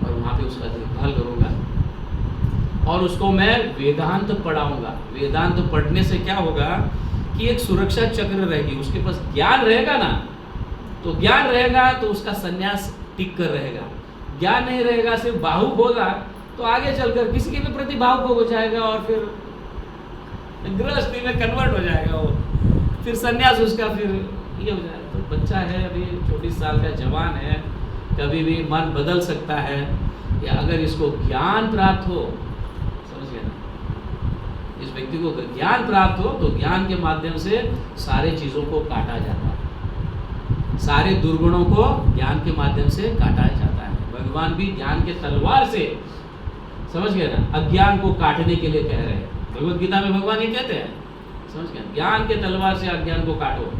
और वहाँ पे उसका देखभाल करूंगा और उसको मैं वेदांत पढ़ाऊंगा। वेदांत पढ़ने से क्या होगा कि एक सुरक्षा चक्र रहेगी, उसके पास ज्ञान रहेगा ना, तो ज्ञान रहेगा तो उसका संन्यास टिक कर रहेगा। ज्ञान नहीं रहेगा, सिर्फ बाहुक होगा, तो आगे चलकर किसी के भी प्रति भावुक हो जाएगा और फिर गृहस्थी में कन्वर्ट हो जाएगा वो, फिर संन्यास उसका फिर ये हो जाएगा। तो बच्चा है, अभी 24 साल का जवान है, कभी भी मन बदल सकता है। या अगर इसको ज्ञान प्राप्त हो, समझ गए ना, इस व्यक्ति को ज्ञान प्राप्त हो तो ज्ञान के माध्यम से सारे चीज़ों को काटा जाता है, सारे दुर्गुणों को ज्ञान के माध्यम से काटा जाता है। भगवान भी ज्ञान के तलवार से, समझ गए ना, अज्ञान को काटने के लिए कह रहे हैं। भगवद गीता में भगवान ये कहते हैं, समझ गए, ज्ञान के तलवार से अज्ञान को काटो।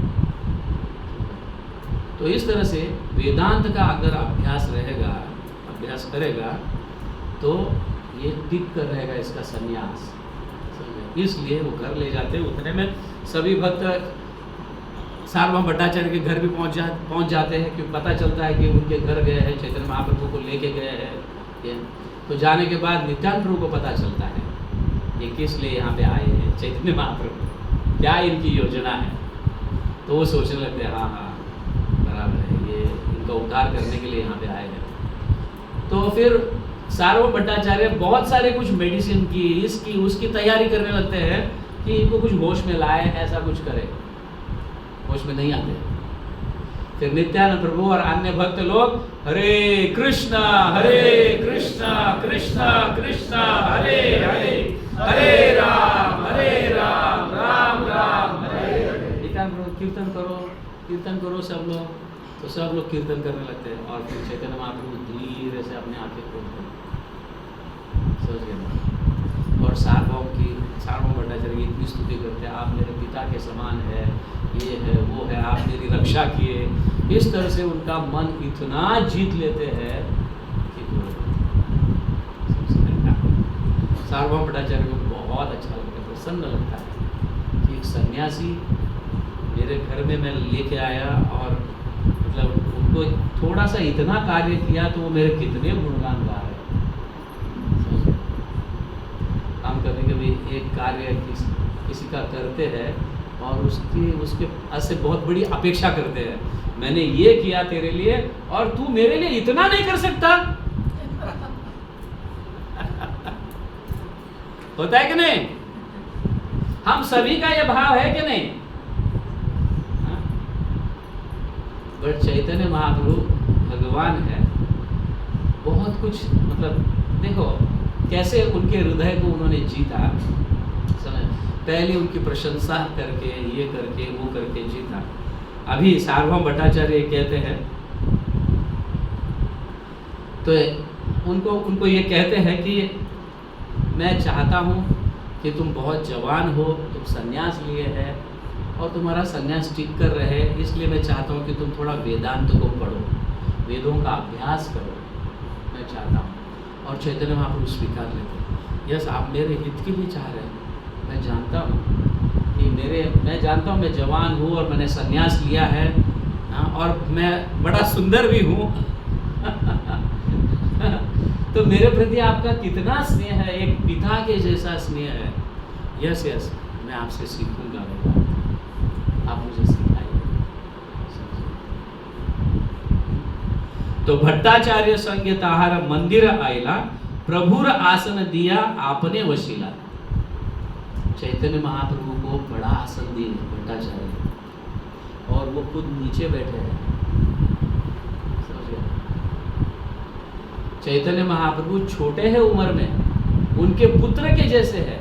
तो इस तरह से वेदांत का अगर अभ्यास रहेगा, अभ्यास करेगा, तो ये टिक कर रहेगा इसका संन्यास। इसलिए वो घर ले जाते हैं। उतने में सभी भक्त सार्वभौम भट्टाचार्य के घर भी पहुंच जाते हैं, क्योंकि पता चलता है कि उनके घर गए हैं, चैतन्य महाप्रभु को लेके गए हैं। तो जाने के बाद नित्यानंद प्रभु को पता चलता है ये किस लिए यहाँ पे आए हैं, चैतन्य महाप्रभु, क्या इनकी योजना है। तो वो सोचने लगते हैं, हाँ बराबर है, उनका उद्धार करने के लिए यहाँ पे आए हैं। तो फिर सार्वभौम भट्टाचार्य बहुत सारे कुछ मेडिसिन की, इसकी उसकी तैयारी करने लगते हैं कि इनको कुछ होश में लाए, ऐसा कुछ करे, होश में नहीं आते। फिर नित्यानंद प्रभु और अन्य भक्त लोग हरे कृष्णा कृष्णा कृष्णा हरे हरे, हरे राम राम राम हरे हरे। कीर्तन करो सब लोग। तो सब लोग कीर्तन करने लगते हैं और फिर चैतन्य महाप्रभु धीरे से अपने आंखें खोलते हैं, समझ गए ना। और सार्वभौम भट्टाचार्य इतनी स्तुति करते हैं, आप मेरे पिता के समान है, ये है वो है, आप मेरी रक्षा किए। इस तरह से उनका मन इतना जीत लेते हैं कि सार्वभौम भट्टाचार्य को बहुत अच्छा लगता है, प्रसन्न लगता है कि एक सन्यासी मेरे घर में मैं लेके आया और मतलब उनको थोड़ा सा इतना कार्य किया तो वो मेरे कितने गुणगान गा रहे हैं। हम कभी कभी एक कार्य किसी का करते हैं और उसके से बहुत बड़ी अपेक्षा करते हैं, मैंने ये किया तेरे लिए और तू मेरे लिए इतना नहीं कर सकता। होता है कि नहीं? हम सभी का ये भाव है कि नहीं? बट चैतन्य महाप्रभु भगवान है, बहुत कुछ मतलब देखो कैसे उनके हृदय को उन्होंने जीता। पहले उनकी प्रशंसा करके, ये करके, वो करके जीता। अभी सार्वभौम भट्टाचार्य कहते हैं तो उनको ये कहते हैं कि मैं चाहता हूँ कि तुम बहुत जवान हो, तुम संन्यास लिए है और तुम्हारा संन्यास टिक कर रहे, इसलिए मैं चाहता हूँ कि तुम थोड़ा वेदांत को पढ़ो, वेदों का अभ्यास करो, मैं चाहता हूँ। और चैतन्य महाप्रभु स्वीकार लेते हैं, यस आप मेरे हित के लिए चाह रहे हैं, मैं जानता हूँ कि मैं जानता हूँ मैं जवान हूँ और मैंने संन्यास लिया है और मैं बड़ा सुंदर भी हूँ। तो मेरे प्रति आपका कितना स्नेह है, एक पिता के जैसा स्नेह है। यस यस मैं आपसे सीखूंगा, आप मुझे सिखाइए। तो भट्टाचार्य संग ताहार मंदिर आयला, प्रभुर आसन दिया आपने वशीला। चैतन्य महाप्रभु को बड़ा आसन दिए भट्टाचार्य और वो खुद नीचे बैठे हैं। चैतन्य महाप्रभु छोटे हैं उम्र में, उनके पुत्र के जैसे है।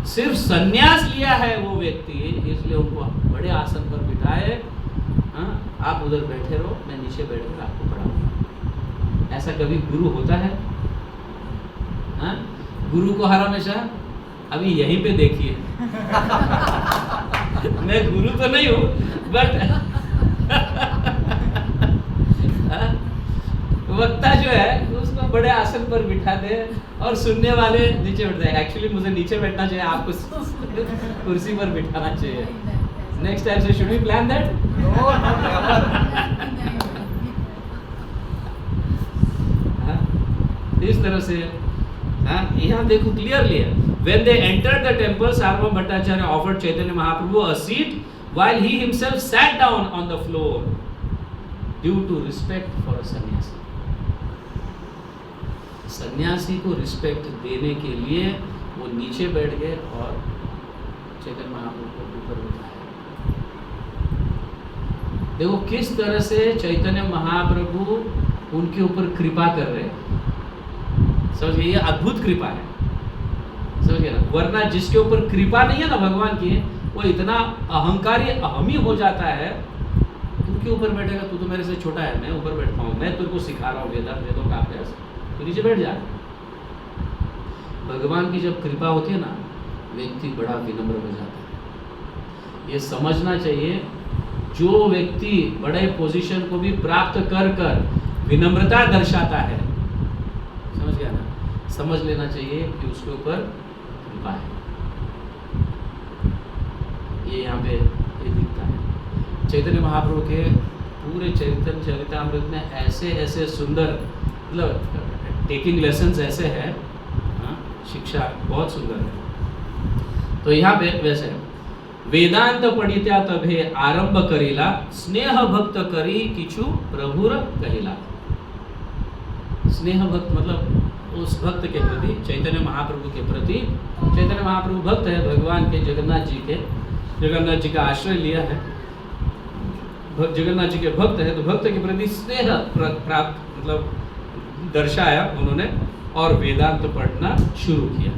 सिर्फ संन्यास लिया है वो व्यक्ति, इसलिए उनको बड़े आसन पर बिठाए। आप उधर बैठे रहो, मैं नीचे बैठकर आपको पढ़ाऊंगा। ऐसा कभी गुरु होता है? गुरु को हर हमेशा अभी यहीं पे देखिए। मैं गुरु तो नहीं हूँ बट वक्ता जो है उसको बड़े आसन पर बिठा दे और सुनने वाले नीचे बैठते हैं। एक्चुअली मुझे नीचे बैठना चाहिए, आपको कुर्सी पर बिठाना चाहिए। नेक्स्ट टाइम से शुड वी प्लान दैट? इस तरह से यहाँ देखो क्लियरली है। When they entered the temple, Sarvabhauma Bhattacharya offered Chaitanya Mahaprabhu a seat while he himself sat down on the floor due to respect for a sannyasi. सन्यासी को respect देने के लिए वो नीचे बैठ गए और चैतन्य महाप्रभु को ऊपर बिठाया। देखो किस तरह से चैतन्य महाप्रभु उनके ऊपर कृपा कर रहे हैं। समझिए ये अद्भुत कृपा है, समझिए ना। वरना जिसके ऊपर कृपा नहीं है ना भगवान की, वो इतना अहंकारी अहमी हो जाता है। तू क्यों ऊपर बैठेगा, तू तो मेरे से छोटा है, मैं ऊपर बैठता हूँ, मैं तुझको सिखा रहा हूँ वेदों का अभ्यास, तो नीचे बैठ जा। भगवान की जब कृपा होती है ना, व्यक्ति बड़ा विनम्र हो जाता है। ये समझना चाहिए, जो व्यक्ति बड़े पोजीशन को भी प्राप्त कर कर विनम्रता दर्शाता है, समझ गया ना, समझ लेना चाहिए कि उसके ऊपर कृपा है। ये यहाँ पे ये दिखता है। चैतन्य महाप्रभु के पूरे चैतन्य चरितामृत में ऐसे ऐसे सुंदर मतलब टेकिंग लेसन्स ऐसे है, शिक्षा बहुत सुंदर है। तो यहाँ पे वैसे वेदांत पढ़ित्या तभे आरंभ करेला, स्नेह भक्त करी किछु प्रभुर कहिला। स्नेह भक्त मतलब उस भक्त के प्रति, चैतन्य महाप्रभु के प्रति। चैतन्य महाप्रभु भक्त है भगवान के, जगन्नाथ जी के, जगन्नाथ जी का आश्रय लिया है, जगन्नाथ जी के भक्त है, तो भक्त के प्रति स्नेह प्राप्त मतलब दर्शाया उन्होंने, और वेदांत पढ़ना शुरू किया।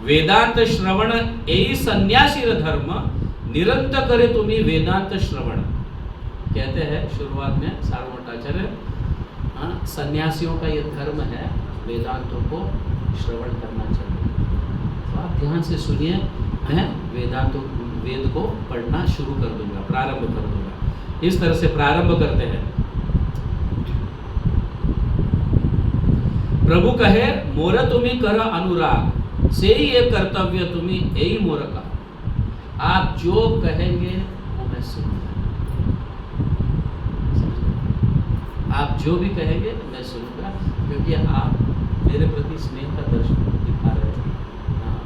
वेदांत श्रवण यही सन्यासी धर्म, निरंतर करे तुम्हें वेदांत श्रवण। कहते हैं शुरुआत में सार्वभौमाचार्य, सन्यासियों का ये धर्म है, वेदांतों को श्रवण करना चाहिए। तो आप ध्यान से सुनिए, मैं वेद को पढ़ना शुरू कर दूंगा, प्रारंभ कर दूंगा। इस तरह से प्रारंभ करते हैं। प्रभु कहे मोर तुम्हें कर अनुराग, से ही एक कर्तव्य तुम्हें यही मोर का। आप जो कहेंगे वो मैं सुनूंगा, आप जो भी कहेंगे मैं सुनूंगा, क्योंकि आप मेरे प्रति स्नेह का दर्शन दिखा रहे हैं।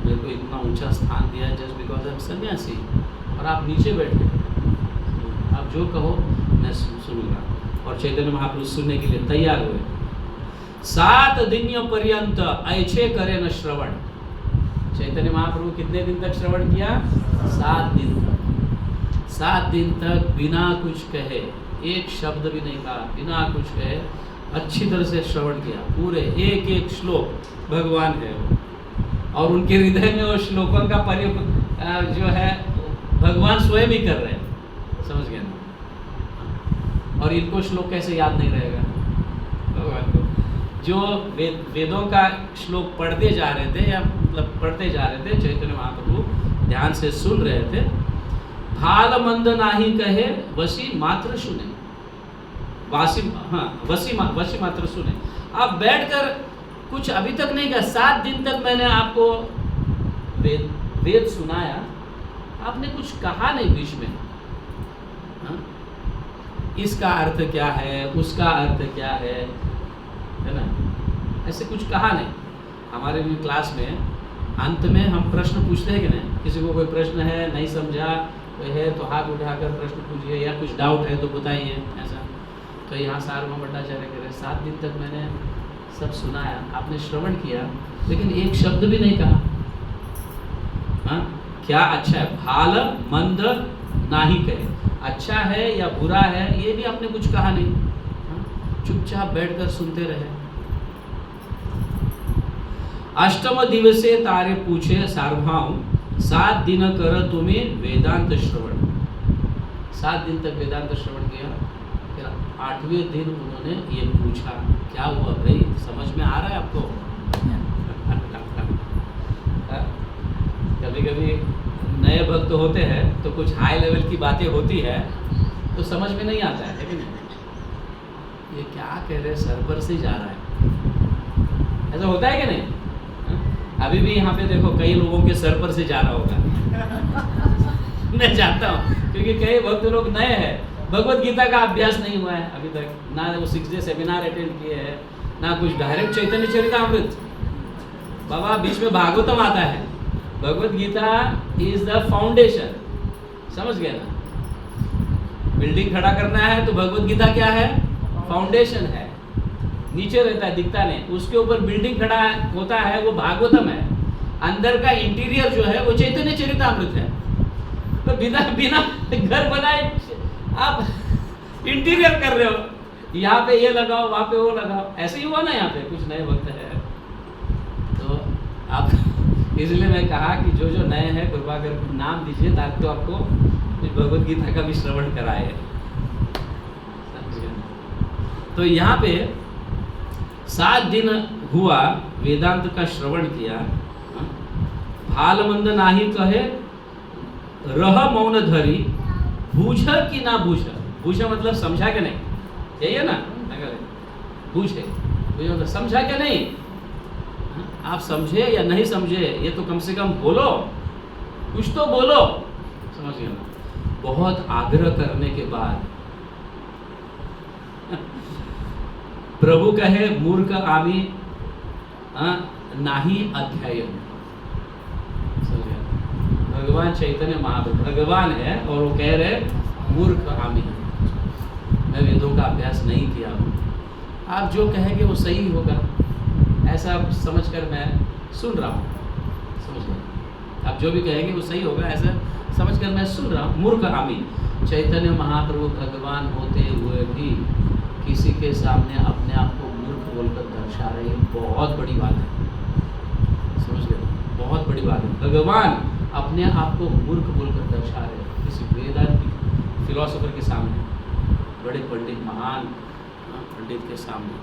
मेरे को इतना ऊंचा स्थान दिया है जस्ट बिकॉज आई एम सन्यासी, और आप नीचे बैठे, आप जो कहो मैं सुनूंगा। और चैतन्य महाप्रभु सुनने के लिए तैयार हुए। 7 दिन पर्यंत ऐछे करे न श्रवण। चैतन्य महाप्रभु कितने दिन तक श्रवण किया? 7 दिन तक। 7 दिन तक बिना कुछ कहे, एक शब्द भी नहीं कहा, बिना कुछ कहे अच्छी तरह से श्रवण किया। पूरे एक एक श्लोक भगवान है वो, और उनके हृदय में वो श्लोकों का प्रयोग जो है भगवान स्वयं ही कर रहे हैं। समझ गए ना? और इनको श्लोक कैसे याद नहीं रहेगा भगवान को? जो वेदों का श्लोक पढ़ते जा रहे थे, या मतलब पढ़ते जा रहे थे, चैतन्य महाप्रभु ध्यान से सुन रहे थे। भाल मंद नाही कहे, वसी मात्र सुने। वसी मात्र सुने। आप बैठकर कुछ अभी तक नहीं कहा, 7 दिन तक मैंने आपको वेद सुनाया, आपने कुछ कहा नहीं बीच में। इसका अर्थ क्या है, उसका अर्थ क्या है ना, ऐसे कुछ कहा नहीं। हमारे भी क्लास में अंत में हम प्रश्न पूछते हैं कि नहीं, किसी को कोई प्रश्न है, नहीं समझा कोई है तो हाथ उठाकर प्रश्न पूछिए, या कुछ डाउट है तो बताइए, ऐसा। तो यहाँ सार्वभौम भट्टाचार्य कह रहे 7 दिन तक मैंने सब सुनाया, आपने श्रवण किया, लेकिन एक शब्द भी नहीं कहा। हाँ, क्या अच्छा है, भाल मंद नाही कहे, अच्छा है या बुरा है ये भी आपने कुछ कहा नहीं। चुपचाप बैठकर सुनते रहे। 8वें दिवसे तारे पूछे सार्वभौम, 7 दिन कर तुम्हें वेदांत श्रवण। 7 दिन तक वेदांत श्रवण किया। फिर 8वें दिन उन्होंने ये पूछा, क्या हुआ भाई, समझ में आ रहा है आपको? कभी कभी नए भक्त होते हैं तो कुछ हाई लेवल की बातें होती है तो समझ में नहीं आता है कि नहीं, ये क्या कह रहे, सर पर से जा रहा है, ऐसा होता है कि नहीं? अभी भी यहाँ पे देखो कई लोगों के सर पर से जा रहा होगा। मैं जानता हूँ, क्योंकि कई भक्त लोग नए हैं, भगवत गीता का अभ्यास नहीं हुआ है अभी तक, ना वो 6 डे सेमिनार अटेंड किए हैं, ना कुछ डायरेक्ट चैतन्य चरितामृत। बाबा बीच में भागवतम आता है। Bhagavad Gita is the foundation, समझ गए ना? बिल्डिंग खड़ा करना है तो भगवत गीता क्या है? फाउंडेशन है, नीचे रहता है, दिखता नहीं, उसके ऊपर बिल्डिंग खड़ा होता है, वो भागवतम है। अंदर का इंटीरियर जो है वो चैतन्य चरितामृत है। तो बिना घर बनाए आप इंटीरियर कर रहे हो, यहाँ पे ये लगाओ, वहाँ पे वो लगाओ, ऐसे ही हुआ ना। यहाँ पे कुछ नए भक्त है तो आप, इसलिए मैं कहा कि जो जो नए हैं कृपा कर नाम दीजिए, ताकि तो आपको भगवत गीता का भी श्रवण कराए। तो यहाँ पे 7 दिन हुआ, वेदांत का श्रवण किया। भाल मंद नाही कहे, रह मौन धरी, बूझ कि ना बूझ। बूझ मतलब समझा के नहीं, यही है ना? बूझे, मतलब समझा के नहीं। आप समझे या नहीं समझे, ये तो कम से कम बोलो, कुछ तो बोलो, समझ गए ना? बहुत आग्रह करने के बाद प्रभु कहे, मूर्ख आमी नाही अध्याय। भगवान चैतन्य महाप्रभु भगवान है और वो कह रहे मूर्ख आमी, मैं वेदों का अभ्यास नहीं किया हूँ, आप जो कहेंगे वो सही होगा, ऐसा समझकर मैं सुन रहा हूँ। समझ गए? आप जो भी कहेंगे वो सही होगा, ऐसा समझकर मैं सुन रहा हूँ। मूर्ख आमी, चैतन्य महाप्रभु भगवान होते हुए भी किसी के सामने अपने आप को मूर्ख बोलकर दर्शा रहे हैं, बहुत बड़ी बात है। समझ गए? बहुत बड़ी बात है। भगवान अपने आप को मूर्ख बोलकर दर्शा रहे हैं किसी वेदांत फिलोसोफर के सामने, बड़े पंडित, महान पंडित के सामने।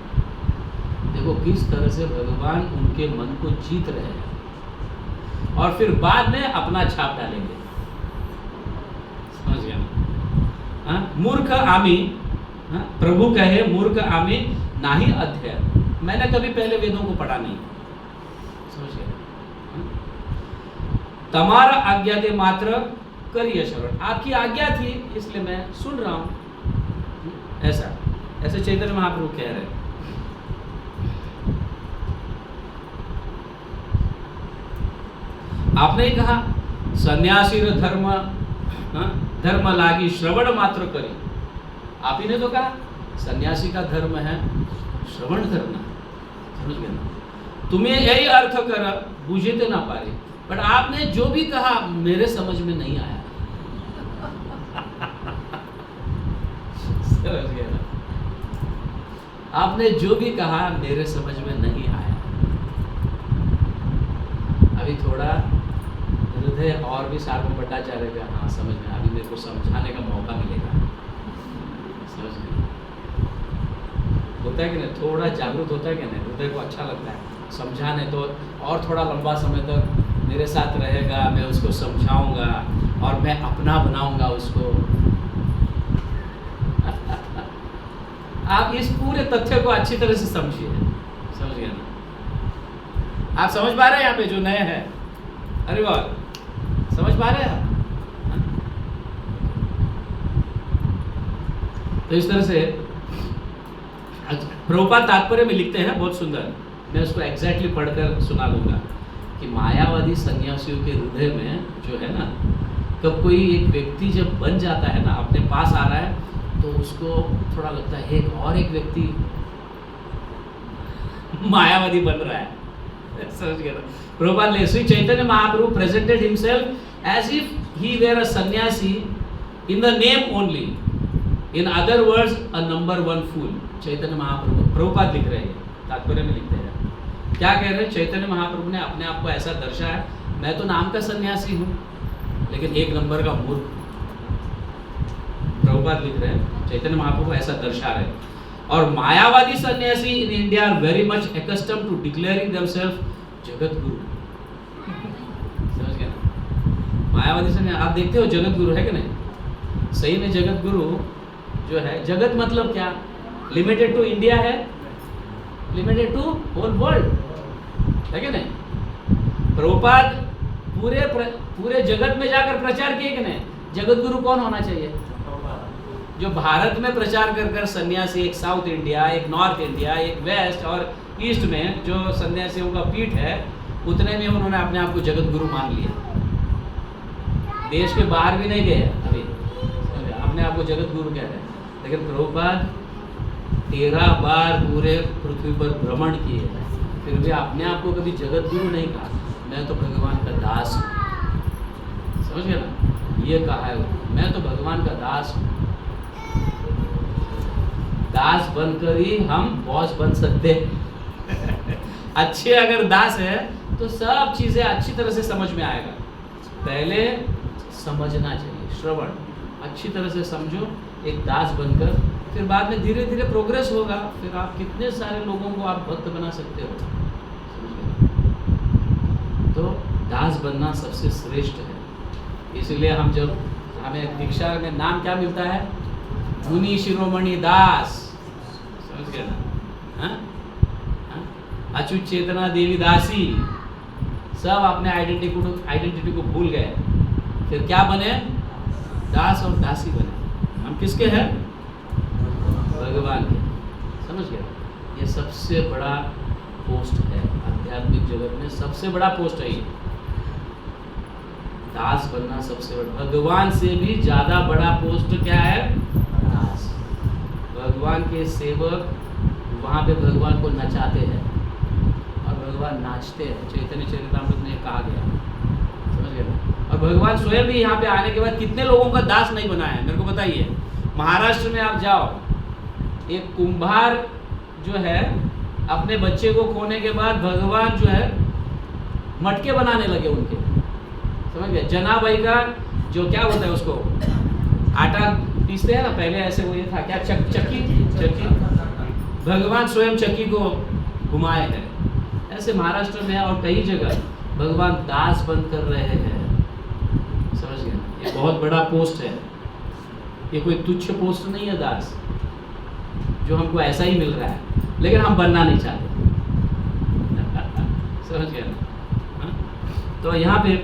देखो किस तरह से भगवान उनके मन को जीत रहे हैं और फिर बाद में अपना छाप डालेंगे। समझ गया ना? मूर्ख आमी, प्रभु कहे मूर्ख आमी नाही अध्ययन, मैंने कभी पहले वेदों को पढ़ा नहीं। समझ गया? तमारा आज्ञा दे मात्र करिए श्रवण, आपकी आज्ञा थी इसलिए मैं सुन रहा हूं। ऐसा ऐसे चैतन्य महाप्रभु कह रहे हैं। आपने ही कहा सन्यासी धर्म धर्म लागी श्रवण मात्र करी, आप ही ने तो कहा सन्यासी का धर्म है श्रवण करना। समझ गए ना? तुम्हें यही अर्थ कर बुझे ना पारे, बट आपने जो भी कहा मेरे समझ में नहीं आया। समझ गए ना? आपने जो भी कहा मेरे समझ में नहीं आया। अभी थोड़ा हृदय और भी सार्वभौम भट्टाचार्य का हाँ समझ में, अभी मेरे को समझाने का मौका मिलेगा। समझ में होता है कि नहीं? थोड़ा जागरूक होता है कि नहीं? हृदय को अच्छा लगता है समझाने, तो और थोड़ा लंबा समय तक मेरे साथ रहेगा, मैं उसको समझाऊंगा और मैं अपना बनाऊंगा उसको। आप इस पूरे तथ्य को अच्छी तरह से समझिए। समझ गए ना? आप समझ पा रहे हैं? यहाँ पे जो नए हैं, अरे वाह, समझ पा रहे हैं आप? तो इस तरह से प्रभुपाद तात्पर्य में लिखते हैं, बहुत सुंदर, मैं उसको एग्जैक्टली पढ़कर सुना दूंगा कि मायावादी सन्यासियों के हृदय में जो है ना, कब कोई एक व्यक्ति जब बन जाता है ना, अपने पास आ रहा है, तो उसको थोड़ा लगता है एक व्यक्ति मायावादी बन रहा है। समझ गया ना? प्रभुपाद ले Shri Chaitanya Mahaprabhu presented himself as if he were a sannyasi in the name only, in other words a number one fool. Chaitanya Mahaprabhu, Prabhupada लिख रहे हैं, तात्पर्य में लिखते हैं, क्या कह रहे हैं? चैतन्य महाप्रभु ने अपने आप को ऐसा दर्शाया, मैं तो नाम का सन्यासी हूँ लेकिन एक नंबर का मूर्ख। प्रभुपाद लिख रहे हैं चैतन्य महाप्रभु ऐसा दर्शा रहे हैं। और Mayavadi sannyasi in India are very much accustomed to declaring themselves jagat guru. समझ गया? मायावादी सन्यासी आप देखते हो जगत गुरु है कि नहीं? सही में जगत गुरु जो है, जगत मतलब क्या? लिमिटेड टू इंडिया है, लिमिटेड टू होल वर्ल्ड है कि नहीं? प्रभुपाद पूरे जगत में जाकर प्रचार किए कि नहीं? जगत गुरु कौन होना चाहिए? जो भारत में प्रचार कर कर सन्यासी, एक साउथ इंडिया, एक नॉर्थ इंडिया, एक वेस्ट और ईस्ट में जो सन्यासियों का पीठ है, उतने में उन्होंने अपने आप को जगत गुरु मान लिया। देश के बाहर भी नहीं गए अभी, अपने आप को जगत गुरु कह रहे हैं। लेकिन प्रभुपाद 13 बार पूरे पृथ्वी पर भ्रमण किए, फिर भी अपने आप को कभी जगत गुरु नहीं कहा, मैं तो भगवान का दास हूँ। समझ गए ना? ये कहा है, मैं तो भगवान का दास हूँ। दास बनकर ही हम बॉस बन सकते हैं। अच्छे अगर दास है तो सब चीजें अच्छी तरह से समझ में आएगा। पहले समझना चाहिए, श्रवण अच्छी तरह से समझो एक दास बनकर, फिर बाद में धीरे धीरे प्रोग्रेस होगा, फिर आप कितने सारे लोगों को आप भक्त बना सकते हो। तो दास बनना सबसे श्रेष्ठ है। इसलिए हम जब हमें दीक्षा में नाम क्या मिलता है? मुनि शिरोमणि दास। समझ गए ना? अच्युत चेतना देवी दासी, सब अपने आइडेंटिटी को भूल गए, फिर क्या बने? दास और दासी बने। हम किसके हैं? भगवान के। समझ गए? ये सबसे बड़ा पोस्ट है आध्यात्मिक जगत में, सबसे बड़ा पोस्ट है ये। दास बनना सबसे बड़ा, भगवान से भी ज्यादा बड़ा पोस्ट क्या है? दास। भगवान के सेवक वहाँ पे भगवान को नचाते हैं और भगवान नाचते हैं। चैतन्य चरितामृत में कहा गया, समझ गए ना? और भगवान स्वयं भी यहाँ पे आने के बाद कितने लोगों का दास नहीं बनाया है, मेरे को बताइए। महाराष्ट्र में आप जाओ, एक कुंभार जो है अपने बच्चे को खोने के बाद भगवान जो है मटके बनाने लगे उनके, समझ गए? जनाबाई का जो क्या होता है उसको आटा पीसते हैं ना, पहले ऐसे वो ये था क्या, चक्की। भगवान स्वयं चक्की को घुमाए हैं। ऐसे महाराष्ट्र में और कई जगह भगवान दास बन कर रहे हैं, समझ गए? ये बहुत बड़ा पोस्ट है, ये कोई तुच्छ पोस्ट नहीं है दास, जो हमको ऐसा ही मिल रहा है, लेकिन हम बनना नहीं चाहते। समझ गए ना? तो यहाँ पे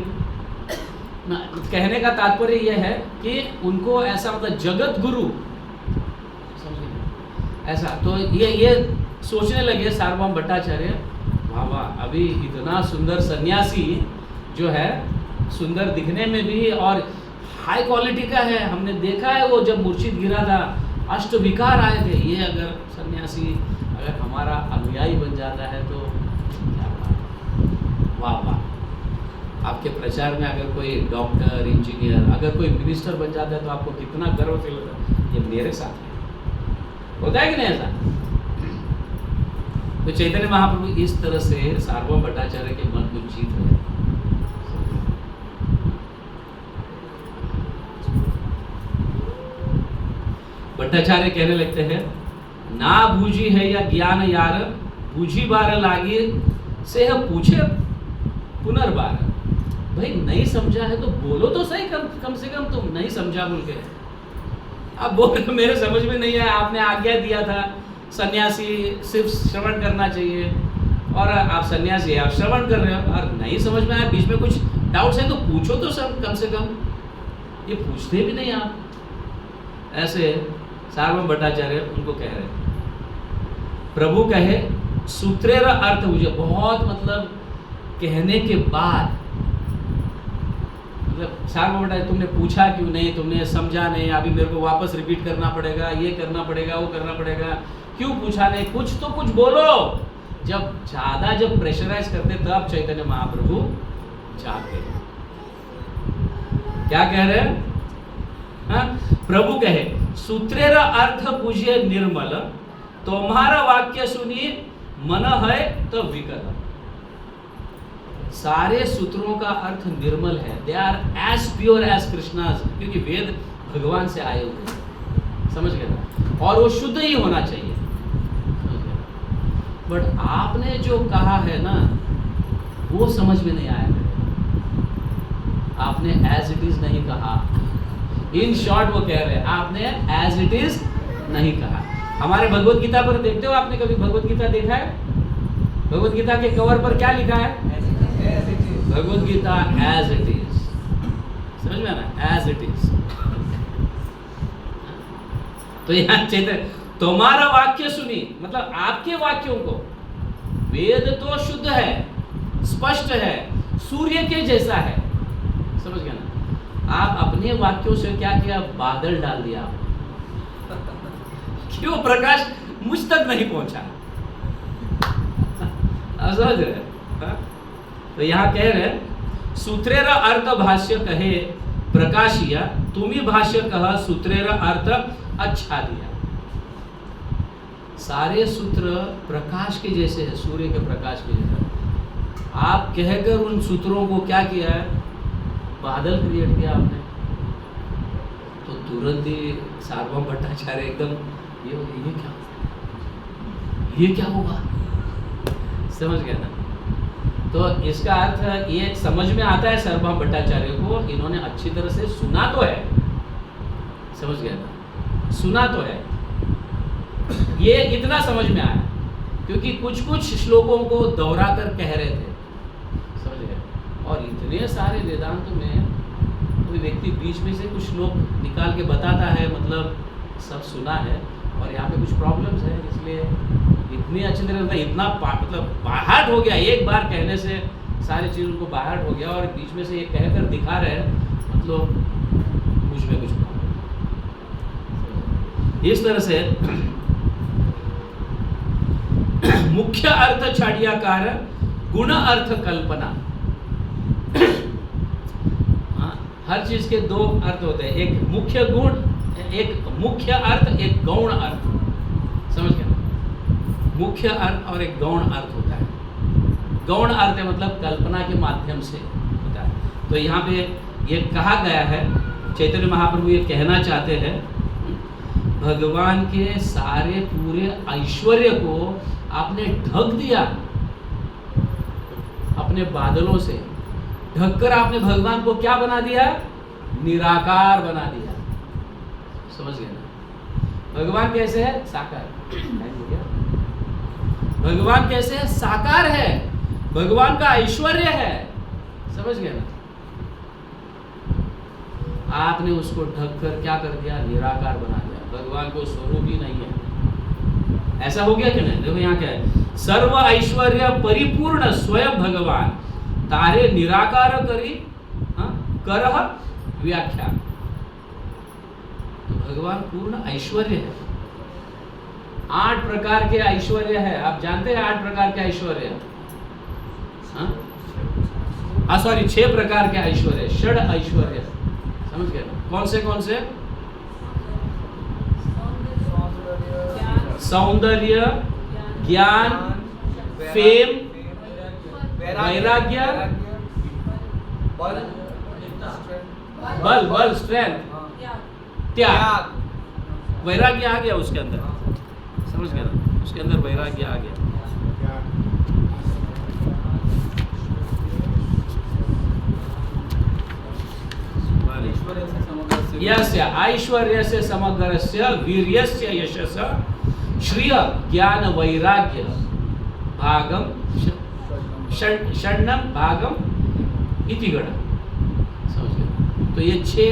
कहने का तात्पर्य यह है कि उनको ऐसा मतलब जगत गुरु, समझ गए ऐसा, तो ये सोचने लगे सार्वभौम भट्टाचार्य, वाह अभी इतना सुंदर सन्यासी जो है, सुंदर दिखने में भी और हाई क्वालिटी का है, हमने देखा है वो जब मुर्शिद गिरा था अष्टविकार आए थे, ये अगर सन्यासी अगर हमारा अनुयायी बन जाता है तो क्या बात, वाह। आपके प्रचार में अगर कोई डॉक्टर, इंजीनियर, अगर कोई मिनिस्टर बन जाता है तो आपको कितना गर्व फील होता है, ये मेरे साथ है, होता है कि नहीं ऐसा? तो चैतन्य महाप्रभु इस तरह से सार्वभौम भट्टाचार्य के मन को जीत रहे। भट्टाचार्य कहने लगते हैं, ना बूझी है या ज्ञान यार, बूझी बार लागी से पूछे पुनर्बार। भाई नहीं समझा है तो बोलो तो सही, कम से कम तुम नहीं समझा बोल के अब बोल, मेरे समझ में नहीं आया, आपने आज्ञा दिया था सन्यासी सिर्फ श्रवण करना चाहिए, और आप सन्यासी है, आप श्रवण कर रहे हो और नहीं समझ में आया, बीच में कुछ डाउट्स है तो पूछो तो सब, कम से कम ये पूछते भी नहीं आप। ऐसे सार्वभौम भट्टाचार्य उनको कह रहे हैं। प्रभु कहे सूत्रेर अर्थ मुझे, बहुत मतलब कहने के बाद, मतलब सार्वभौम भट्टाचार्य तुमने पूछा क्यों नहीं, तुमने समझा नहीं, अभी मेरे को वापस रिपीट करना पड़ेगा, ये करना पड़ेगा, वो करना पड़ेगा, क्यों पूछा नहीं, कुछ तो कुछ बोलो। जब ज्यादा जब प्रेशराइज करते तब चैतन्य महाप्रभु जाते हैं। क्या कह रहे हैं? हाँ? प्रभु कहे सूत्रेर अर्थ पूजिए निर्मल, तुम्हारा वाक्य सुनिए मन है तो विकल। सारे सूत्रों का अर्थ निर्मल है, they are as pure as Krishna's, क्योंकि वेद भगवान से आए हुए हैं, समझ गए ना? और वो शुद्ध ही होना चाहिए। बट आपने जो कहा है ना वो समझ में नहीं आया, आपने एज इट इज नहीं कहा। इन शॉर्ट वो कह रहे हैं आपने एज इट इज नहीं कहा। हमारे भगवत गीता पर देखते हो, आपने कभी भगवत गीता देखा है? भगवत गीता के कवर पर क्या लिखा है? Bhagavad Gita as it is, समझ में ना? As it is. तो यहाँ चैतन्य तुम्हारा वाक्य सुनी, मतलब आपके वाक्यों को, वेद तो शुद्ध है, स्पष्ट है, सूर्य के जैसा है, समझ गया ना? आप अपने वाक्यों से क्या किया? बादल डाल दिया क्यों? प्रकाश मुझ तक नहीं पहुंचा। समझ रहे? तो यहाँ कह रहे सूत्रेर अर्थ भाष्य कहे प्रकाशिया, तुम्ही भाष्य कहा सूत्रेर अर्थ अच्छा दिया। सारे सूत्र प्रकाश के जैसे है, सूर्य के प्रकाश के जैसा। आप कहकर उन सूत्रों को क्या किया है? बादल क्रिएट किया आपने। तो तुरंत ही सार्वभौम भट्टाचार्य एकदम ये क्या होगा, समझ गया ना? तो इसका अर्थ ये समझ में आता है सार्वभौम भट्टाचार्य को, इन्होंने अच्छी तरह से सुना तो है, समझ गया ना? सुना तो है, ये इतना समझ में आया क्योंकि कुछ श्लोकों को दोहरा कर कह रहे थे, समझ गए? और इतने सारे वेदांत में कोई व्यक्ति बीच में से कुछ श्लोक निकाल के बताता है, मतलब सब सुना है और यहाँ पे कुछ प्रॉब्लम्स है, इसलिए इतनी अच्छी तरह से इतना मतलब बाहर हो गया एक बार कहने से सारी चीज़ उनको बाहर हो गया और बीच में से ये कहकर दिखा रहे हैं, मतलब मुझ में कुछ नहीं। इस तरह से मुख्य अर्थ छाड़ियाकार गुण अर्थ कल्पना। हर चीज के दो अर्थ होते हैं, एक मुख्य गुण, एक मुख्य अर्थ, एक गौण अर्थ। समझ गए? मुख्य अर्थ और एक गौण अर्थ होता है। गौण अर्थ मतलब कल्पना के माध्यम से होता है। तो यहाँ पे ये कहा गया है, चैतन्य महाप्रभु ये कहना चाहते हैं, भगवान के सारे पूरे ऐश्वर्य को आपने ढक दिया अपने बादलों से, ढककर आपने भगवान को क्या बना दिया? निराकार बना दिया। समझ गए ना? भगवान कैसे है? साकार। भगवान कैसे है? साकार है। भगवान का ऐश्वर्य है। समझ गए ना? आपने उसको ढककर क्या कर दिया? निराकार बना दिया। भगवान को स्वरूप ही नहीं है। ऐसा हो गया कि नहीं? देखो यहाँ क्या है, सर्व ऐश्वर्य परिपूर्ण स्वयं भगवान तारे निराकार करी करह व्याख्या। तो भगवान पूर्ण ऐश्वर्य है। 8 प्रकार के ऐश्वर्य है। आप जानते हैं 8 प्रकार के ऐश्वर्य? सॉरी 6 प्रकार के ऐश्वर्य, षड ऐश्वर्य। समझ गए? कौन से कौन से? सौंदर्य, ज्ञान, फेम, वैराग्य, बल, स्ट्रेंथ, त्याग। वैराग्य आ गया उसके अंदर। समझ गया ना? उसके अंदर वैराग्य आ गया। यस्य ऐश्वर्यस्य समग्रस्य वीर्यस्य यशस्य श्रिय ज्ञान वैराग्य भागम षण्णम भागम इति गण। समझ गए? तो ये 6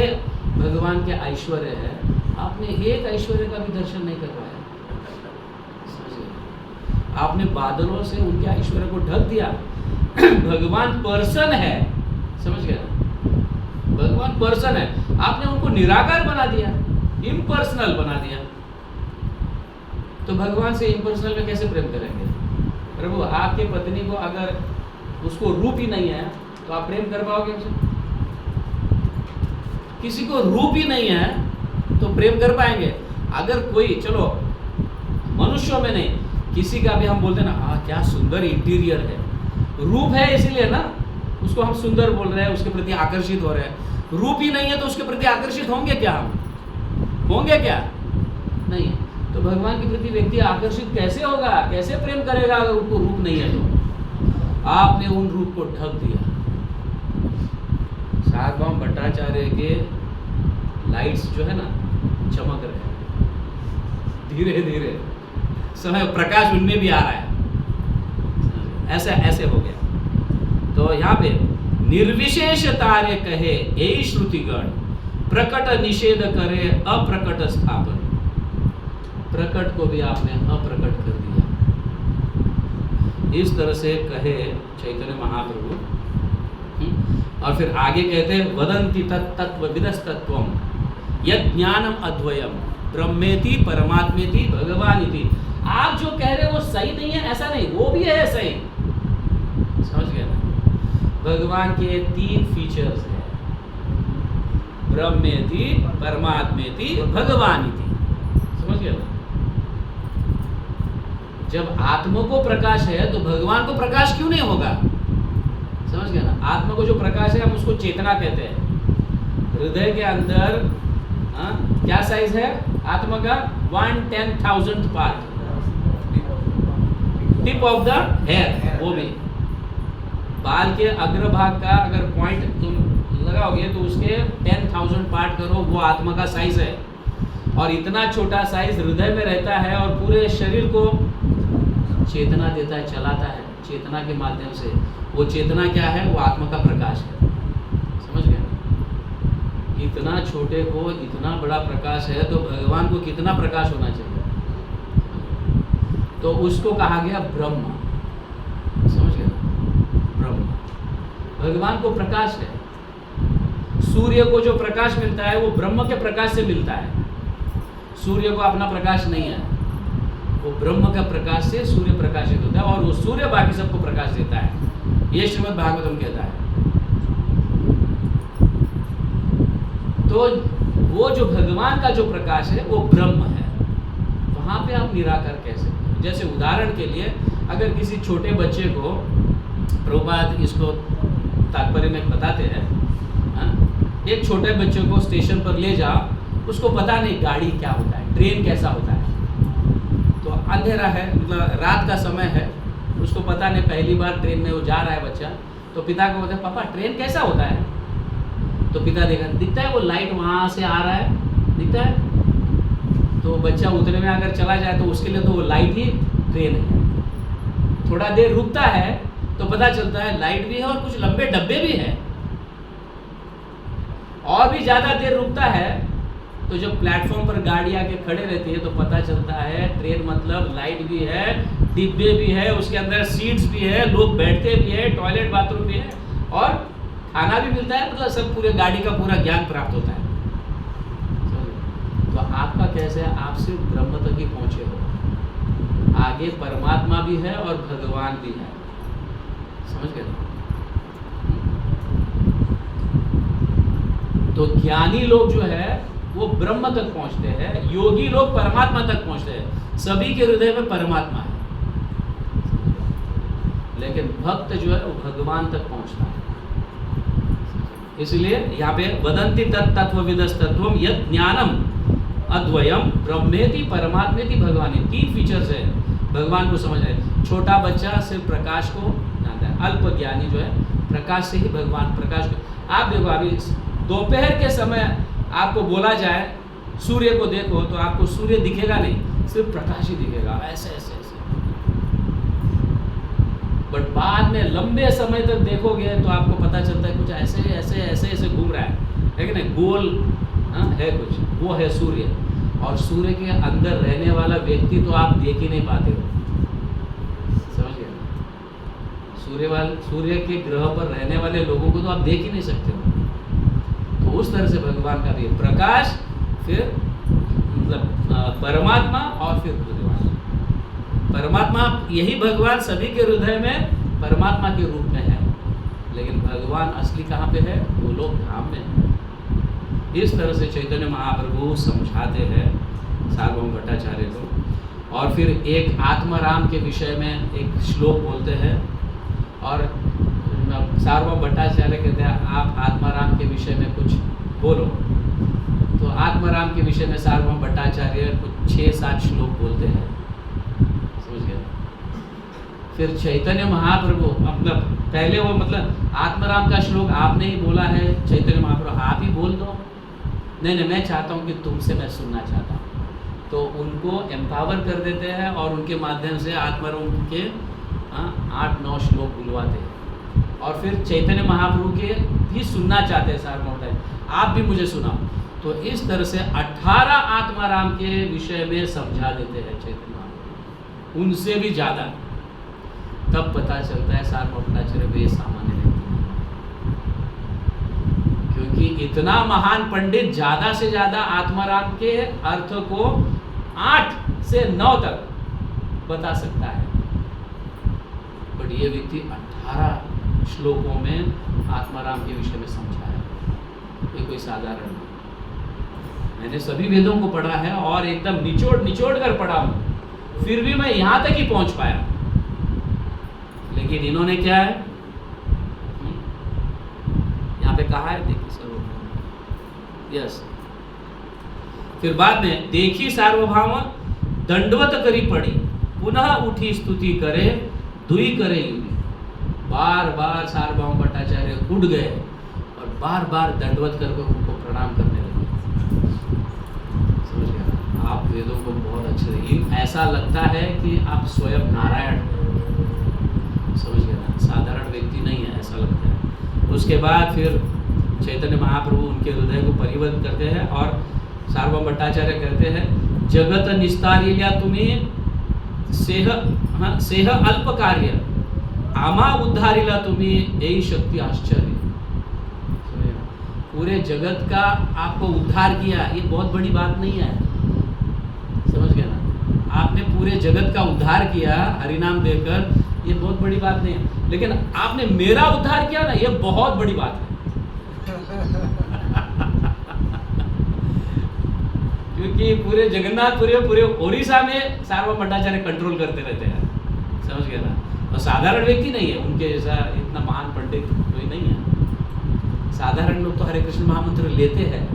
भगवान के ऐश्वर्य है। आपने एक ऐश्वर्य का भी दर्शन नहीं करवाया। समझ गए? आपने बादलों से उनके ऐश्वर्य को ढक दिया। भगवान पर्सन है। समझ गए? भगवान पर्सन है, आपने उनको निराकार बना दिया, इम्पर्सनल बना दिया। तो भगवान से इम्पर्सनल में कैसे प्रेम करेंगे? प्रभु, आपके पत्नी को अगर उसको रूप ही नहीं है तो आप प्रेम कर पाओगे उसे? किसी को रूप ही नहीं है तो प्रेम कर पाएंगे? अगर कोई, चलो मनुष्यों में नहीं, किसी का भी हम बोलते हैं ना, क्या सुंदर इंटीरियर है, रूप है इसीलिए ना उसको हम सुंदर बोल रहे हैं, उसके प्रति आकर्षित हो रहे हैं। रूप ही नहीं है तो उसके प्रति आकर्षित होंगे क्या? हम होंगे क्या? नहीं। तो भगवान के प्रति व्यक्ति आकर्षित कैसे होगा, कैसे प्रेम करेगा अगर उनको रूप नहीं है तो? आपने उन रूप को ढक दिया। सार्वभौम भट्टाचार्य के लाइट्स जो है ना चमक रहे हैं, धीरे धीरे समय प्रकाश उनमें भी आ रहा है। ऐसे हो गया। तो यहाँ पे निर्विशेष तारे कहे यही श्रुतिगण, प्रकट निषेध करे अप्रकट स्थापन। प्रकट को भी आपने अप्रकट कर दिया। इस तरह से कहे चैतन्य महाप्रभु। और फिर आगे कहते हैं, वदन्ति तत्तत्व विदस्तत्वम यद ज्ञानम अद्वयम ब्रह्मेति परमात्मेति भगवानिति। आप जो कह रहे हो वो सही नहीं है, ऐसा नहीं, वो भी है सही। समझ गए ना? भगवान के 3 फीचर्स हैं, ब्रह्मेति परमात्मेति भगवानिति। समझ गए ना? जब आत्मा को प्रकाश है तो भगवान को प्रकाश क्यों नहीं होगा? समझ गए ना? आत्मा को जो प्रकाश है हम उसको चेतना कहते हैं। हृदय के अंदर क्या साइज है आत्मा का? 1/10,000th part, tip of the hair. वो भी बाल के अग्रभाग का अगर पॉइंट तुम लगाओगे तो उसके 10,000 पार्ट करो, वो आत्मा का साइज है। और इतना छोटा साइज हृदय में रहता है और पूरे शरीर को चेतना देता है, चलाता है चेतना के माध्यम से। वो चेतना क्या है? वो आत्मा का प्रकाश है। समझ गए? इतना छोटे को इतना बड़ा प्रकाश है तो भगवान को कितना प्रकाश होना चाहिए? तो उसको कहा गया ब्रह्म। समझ गए? ब्रह्म। भगवान को प्रकाश है। सूर्य को जो प्रकाश मिलता है वो ब्रह्म के प्रकाश से मिलता है। सूर्य को अपना प्रकाश नहीं है, वो ब्रह्म का प्रकाश से सूर्य प्रकाशित होता है और वो सूर्य बाकी सबको प्रकाश देता है। ये श्रीमद् भागवतम कहता है। तो वो जो भगवान का जो प्रकाश है वो ब्रह्म है, वहां पे आप निराकार कह सकते हो। जैसे उदाहरण के लिए अगर किसी छोटे बच्चे को, प्रभुपाद इसको तात्पर्य में बताते हैं, एक छोटे बच्चे को स्टेशन पर ले जाओ, उसको पता नहीं गाड़ी क्या होता है, ट्रेन कैसा होता है। तो अंधेरा है, मतलब रात का समय है, उसको पता नहीं, पहली बार ट्रेन में वो जा रहा है बच्चा। तो पिता को बोलते हैं पापा ट्रेन कैसा होता है। तो पिता दिखता है वो लाइट वहाँ से आ रहा है, दिखता है। तो बच्चा उतने में अगर चला जाए तो उसके लिए तो वो लाइट ही ट्रेन है। थोड़ा देर रुकता है तो पता चलता है लाइट भी है और कुछ लंबे डब्बे भी हैं। और भी ज़्यादा देर रुकता है तो जब प्लेटफॉर्म पर गाड़ी आके खड़े रहती है तो पता चलता है ट्रेन मतलब लाइट भी है, डिब्बे भी है, उसके अंदर सीट्स भी है, लोग बैठते भी है, टॉयलेट बाथरूम भी है और खाना भी मिलता है। मतलब सब पूरे गाड़ी का पूरा ज्ञान प्राप्त होता है। तो आपका कैसे है, आप सिर्फ ब्रह्म तक ही पहुँचे हो, आगे परमात्मा भी है और भगवान भी है। समझ गए? तो ज्ञानी लोग जो है वो ब्रह्म तक पहुंचते हैं, योगी लोग परमात्मा तक पहुंचते हैं। सभी के हृदय में परमात्मा है, लेकिन भक्त जो है वो भगवान तक पहुंचता है। इसलिए यहाँ पे वदंती तत्त्वविदस्तत्वम यत् ज्ञानम अद्वयम ब्रह्मेति परमात्मेति भगवान, 3 फीचर्स है भगवान को समझ रहे। छोटा बच्चा सिर्फ प्रकाश को जानता है, अल्प ज्ञानी जो है प्रकाश से ही भगवान प्रकाश को। आप देखो अभी दोपहर के समय आपको बोला जाए सूर्य को देखो तो आपको सूर्य दिखेगा नहीं, सिर्फ प्रकाश ही दिखेगा, ऐसे ऐसे ऐसे। बट बाद में लंबे समय तक देखोगे तो आपको पता चलता है कुछ ऐसे ऐसे ऐसे ऐसे घूम रहा है कि नहीं, गोल है कुछ, वो है सूर्य। और सूर्य के अंदर रहने वाला व्यक्ति तो आप देख ही नहीं पाते हो। समझ गए? सूर्य के ग्रह पर रहने वाले लोगों को तो आप देख ही नहीं सकते हो। तो उस तरह से भगवान का भी प्रकाश, फिर मतलब परमात्मा और फिर भगवान। परमात्मा यही भगवान सभी के हृदय में परमात्मा के रूप में है, लेकिन भगवान असली कहाँ पे है? वो लोग धाम में है। इस तरह से चैतन्य महाप्रभु समझाते हैं सार्वभौम भट्टाचार्य को। और फिर एक आत्माराम के विषय में एक श्लोक बोलते हैं और सार्वभौम भट्टाचार्य कहते हैं आप आत्माराम के विषय में कुछ बोलो। तो आत्माराम के विषय में सार्वभौम भट्टाचार्य कुछ 6-7 श्लोक बोलते हैं। समझ गए? फिर चैतन्य महाप्रभु मतलब पहले वो मतलब आत्माराम का श्लोक आपने ही बोला है, चैतन्य महाप्रभु आप ही बोल दो। नहीं, मैं चाहता हूँ कि तुमसे मैं सुनना चाहता हूँ। तो उनको एम्पावर कर देते हैं और उनके माध्यम से आत्माराम के 8-9 श्लोक बुलवाते हैं। और फिर चैतन्य महाप्रभु के भी सुनना चाहते हैं सार्वभौम, आप भी मुझे सुनाओ। तो इस तरह से 18 आत्माराम के विषय में समझा देते हैं चैतन्य महाप्रभु, उनसे भी ज़्यादा। तब पता चलता है सार्वभौम भट्टाचार्य वे सामान्य व्यक्ति नहीं, क्योंकि इतना महान पंडित ज़्यादा से ज़्यादा आत्माराम के अर्थ को 8 से 9 तक बता सकता है। बट ये व्यक्ति 18 श्लोकों में आत्माराम के विषय में समझा है। ये कोई साधारण नहीं। मैंने सभी वेदों को पढ़ा है और एकदम निचोड़ कर पढ़ा हूँ, फिर भी मैं यहाँ तक ही पहुँच पाया। लेकिन इन्होंने क्या है यहाँ पे कहा है, देखिए सर्वभौम, यस। फिर बाद में देखी सार्वभौम दंडवत करी पड़ी, पुनः उठी स्तुति करे, दुई करे युगी। बार बार सार्वभौम भट्टाचार्य उठ गए और बार बार दंडवत करके उनको प्रणाम करने लगे। समझ गया? आप वेदों को बहुत अच्छे लगे, ऐसा लगता है कि आप स्वयं नारायण हैं। समझ गया? साधारण व्यक्ति नहीं है, ऐसा लगता है। उसके बाद फिर चैतन्य महाप्रभु उनके हृदय को परिवर्तित करते हैं और सार्वभौम भट्टाचार्य कहते हैं जगत निस्तारिया तुम्हें सेह अल्प कार्य आमा उद्धारिला तुम्ही यही शक्ति आश्चर्य। पूरे जगत का आपको उद्धार किया, ये बहुत बड़ी बात नहीं है, समझ गए ना। आपने पूरे जगत का उद्धार किया हरिनाम देकर, ये बहुत बड़ी बात नहीं है, लेकिन आपने मेरा उद्धार किया ना, ये बहुत बड़ी बात है। क्योंकि पूरे जगन्नाथपुरी पूरे ओडिशा में सार्वभौम भट्टाचार्य कंट्रोल करते रहते हैं, समझ गए ना। और साधारण व्यक्ति नहीं है, उनके जैसा इतना महान पंडित कोई नहीं है। साधारण लोग तो हरे कृष्ण महामंत्र लेते हैं,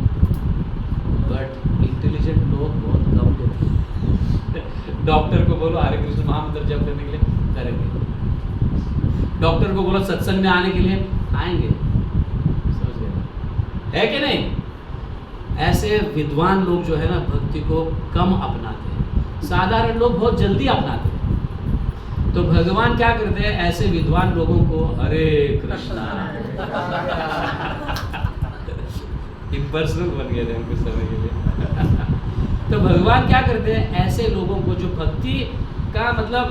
बट इंटेलिजेंट लोग बहुत कम लेते हैं। डॉक्टर को बोलो हरे कृष्ण महामंत्र जप करने के लिए करेंगे, डॉक्टर को बोलो सत्संग में आने के लिए आएंगे, समझ गए है कि नहीं। ऐसे विद्वान लोग जो है ना भक्ति को कम अपनाते हैं, साधारण लोग बहुत जल्दी अपनाते हैं। तो भगवान क्या करते हैं, ऐसे विद्वान लोगों को हरे कृष्णा इम्पर्सनल बन गए थे कुछ समय के लिए। तो भगवान क्या करते हैं, ऐसे लोगों को जो भक्ति का मतलब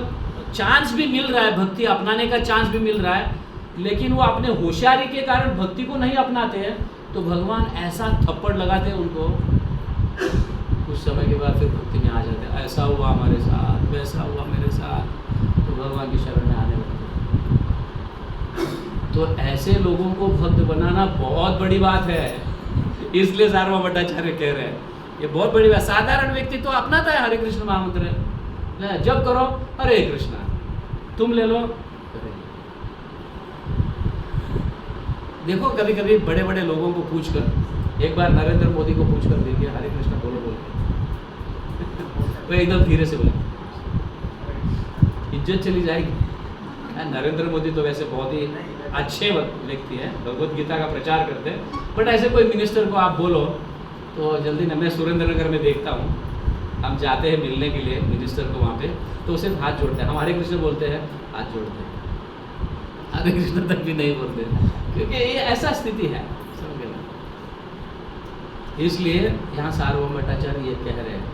चांस भी मिल रहा है, भक्ति अपनाने का चांस भी मिल रहा है, लेकिन वो अपने होशियारी के कारण भक्ति को नहीं अपनाते हैं, तो भगवान ऐसा थप्पड़ लगाते हैं उनको, कुछ समय के बाद फिर भक्ति में आ जाते हैं। ऐसा हुआ हमारे साथ, वैसा हुआ मेरे साथ, तो भगवान की शरण में आने लगते हैं। तो ऐसे लोगों को भक्त बनाना बहुत बड़ी बात है, इसलिए सार्वभौम भट्टाचार्य कह रहे हैं ये बहुत बड़ी बात। साधारण व्यक्ति तो अपनाता है हरे कृष्ण महामंत्र, जब करो हरे कृष्णा, तुम ले लो। देखो कभी कभी बड़े बड़े लोगों को पूछकर, एक बार नरेंद्र मोदी को पूछकर देखिए हरे कृष्णा बोलो बोल वो एकदम धीरे से बोले, इज्जत चली जाएगी। नरेंद्र मोदी तो वैसे बहुत ही अच्छे व्यक्ति हैं, भगवत गीता का प्रचार करते हैं, बट ऐसे कोई मिनिस्टर को आप बोलो तो जल्दी न। मैं सुरेंद्र नगर में देखता हूँ, हम जाते हैं मिलने के लिए मिनिस्टर को वहाँ पे, तो सिर्फ हाथ जोड़ते हैं, हम हरे कृष्ण बोलते हैं, हाथ जोड़ते हैं, हरे कृष्ण तक भी नहीं बोलते, क्योंकि ये ऐसा स्थिति है, समझ गए ना। इसलिए यहाँ सार्वभौम भट्टाचार्य ये कह रहे हैं,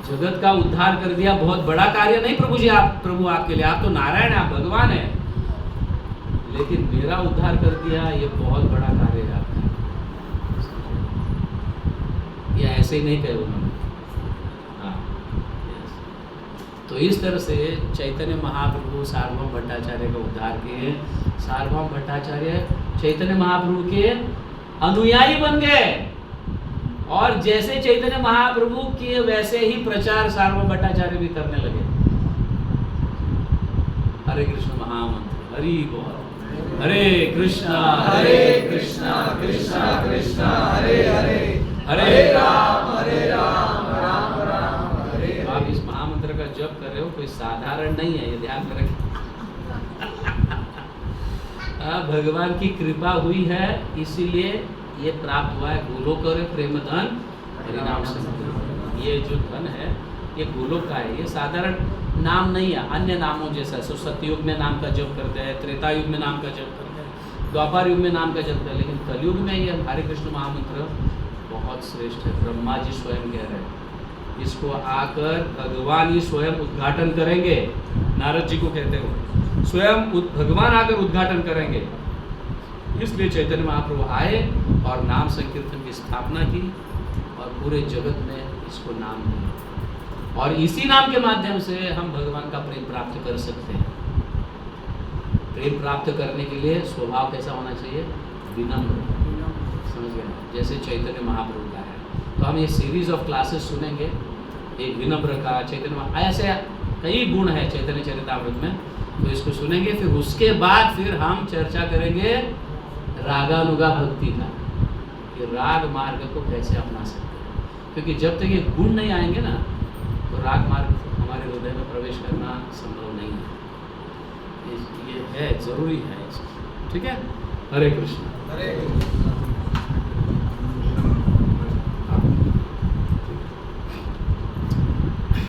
जगत का उद्धार कर दिया, बहुत बड़ा कार्य नहीं प्रभु जी, आप प्रभु आपके लिए, आप तो नारायण है, आप भगवान है, लेकिन मेरा उद्धार कर दिया, ये बहुत बड़ा कार्य है आपका। ये ऐसे ही नहीं कहे उन्होंने, हाँ। तो इस तरह से चैतन्य महाप्रभु सार्वभौम भट्टाचार्य का उद्धार किए। सार्वभौम भट्टाचार्य चैतन्य महाप्रभु के अनुयायी बन गए, और जैसे चैतन्य महाप्रभु के वैसे ही प्रचार सार्वभौम भट्टाचार्य भी करने लगे। हरे कृष्ण महामंत्र, हरि बोल, हरे कृष्णा कृष्णा कृष्णा हरे हरे, हरे राम राम राम हरे हरे। आप इस महामंत्र का जप कर रहे हो, कोई साधारण नहीं है, ये ध्यान में रखें। भगवान की कृपा हुई है, इसीलिए ये प्राप्त हुआ है। गोलोक और प्रेम धन हरिनाम संकीर्तन, ये जो धन है ये गोलोक का है, ये साधारण नाम नहीं है, अन्य नामों जैसा। सतयुग में नाम का जप करते हैं, त्रेता युग में नाम का जप करते हैं, द्वापर युग में नाम का जप करते हैं, लेकिन कलयुग में ये हरे कृष्ण महामंत्र बहुत श्रेष्ठ है। ब्रह्मा जी स्वयं कह रहे हैं, इसको आकर भगवान ही स्वयं उद्घाटन करेंगे। नारद जी को कहते हो, स्वयं भगवान आकर उद्घाटन करेंगे। इसलिए चैतन्य महाप्रभु आए और नाम संकीर्तन की स्थापना की, और पूरे जगत में इसको नाम दिया, और इसी नाम के माध्यम से हम भगवान का प्रेम प्राप्त कर सकते हैं। प्रेम प्राप्त करने के लिए स्वभाव कैसा होना चाहिए, विनम्र, समझ गए, जैसे चैतन्य महाप्रभु का है। तो हम ये सीरीज ऑफ क्लासेस सुनेंगे, एक विनम्र का, चैतन्य, ऐसे कई गुण है चैतन्य चरितामृत में, तो इसको सुनेंगे। फिर उसके बाद फिर हम चर्चा करेंगे रागानुगा भक्ति का, कि राग मार्ग को कैसे अपना सकते हैं, क्योंकि जब तक ये गुण नहीं आएंगे ना, तो राग मार्ग हमारे हृदय में प्रवेश करना संभव नहीं है। ये है, जरूरी है, ठीक है। हरे कृष्ण।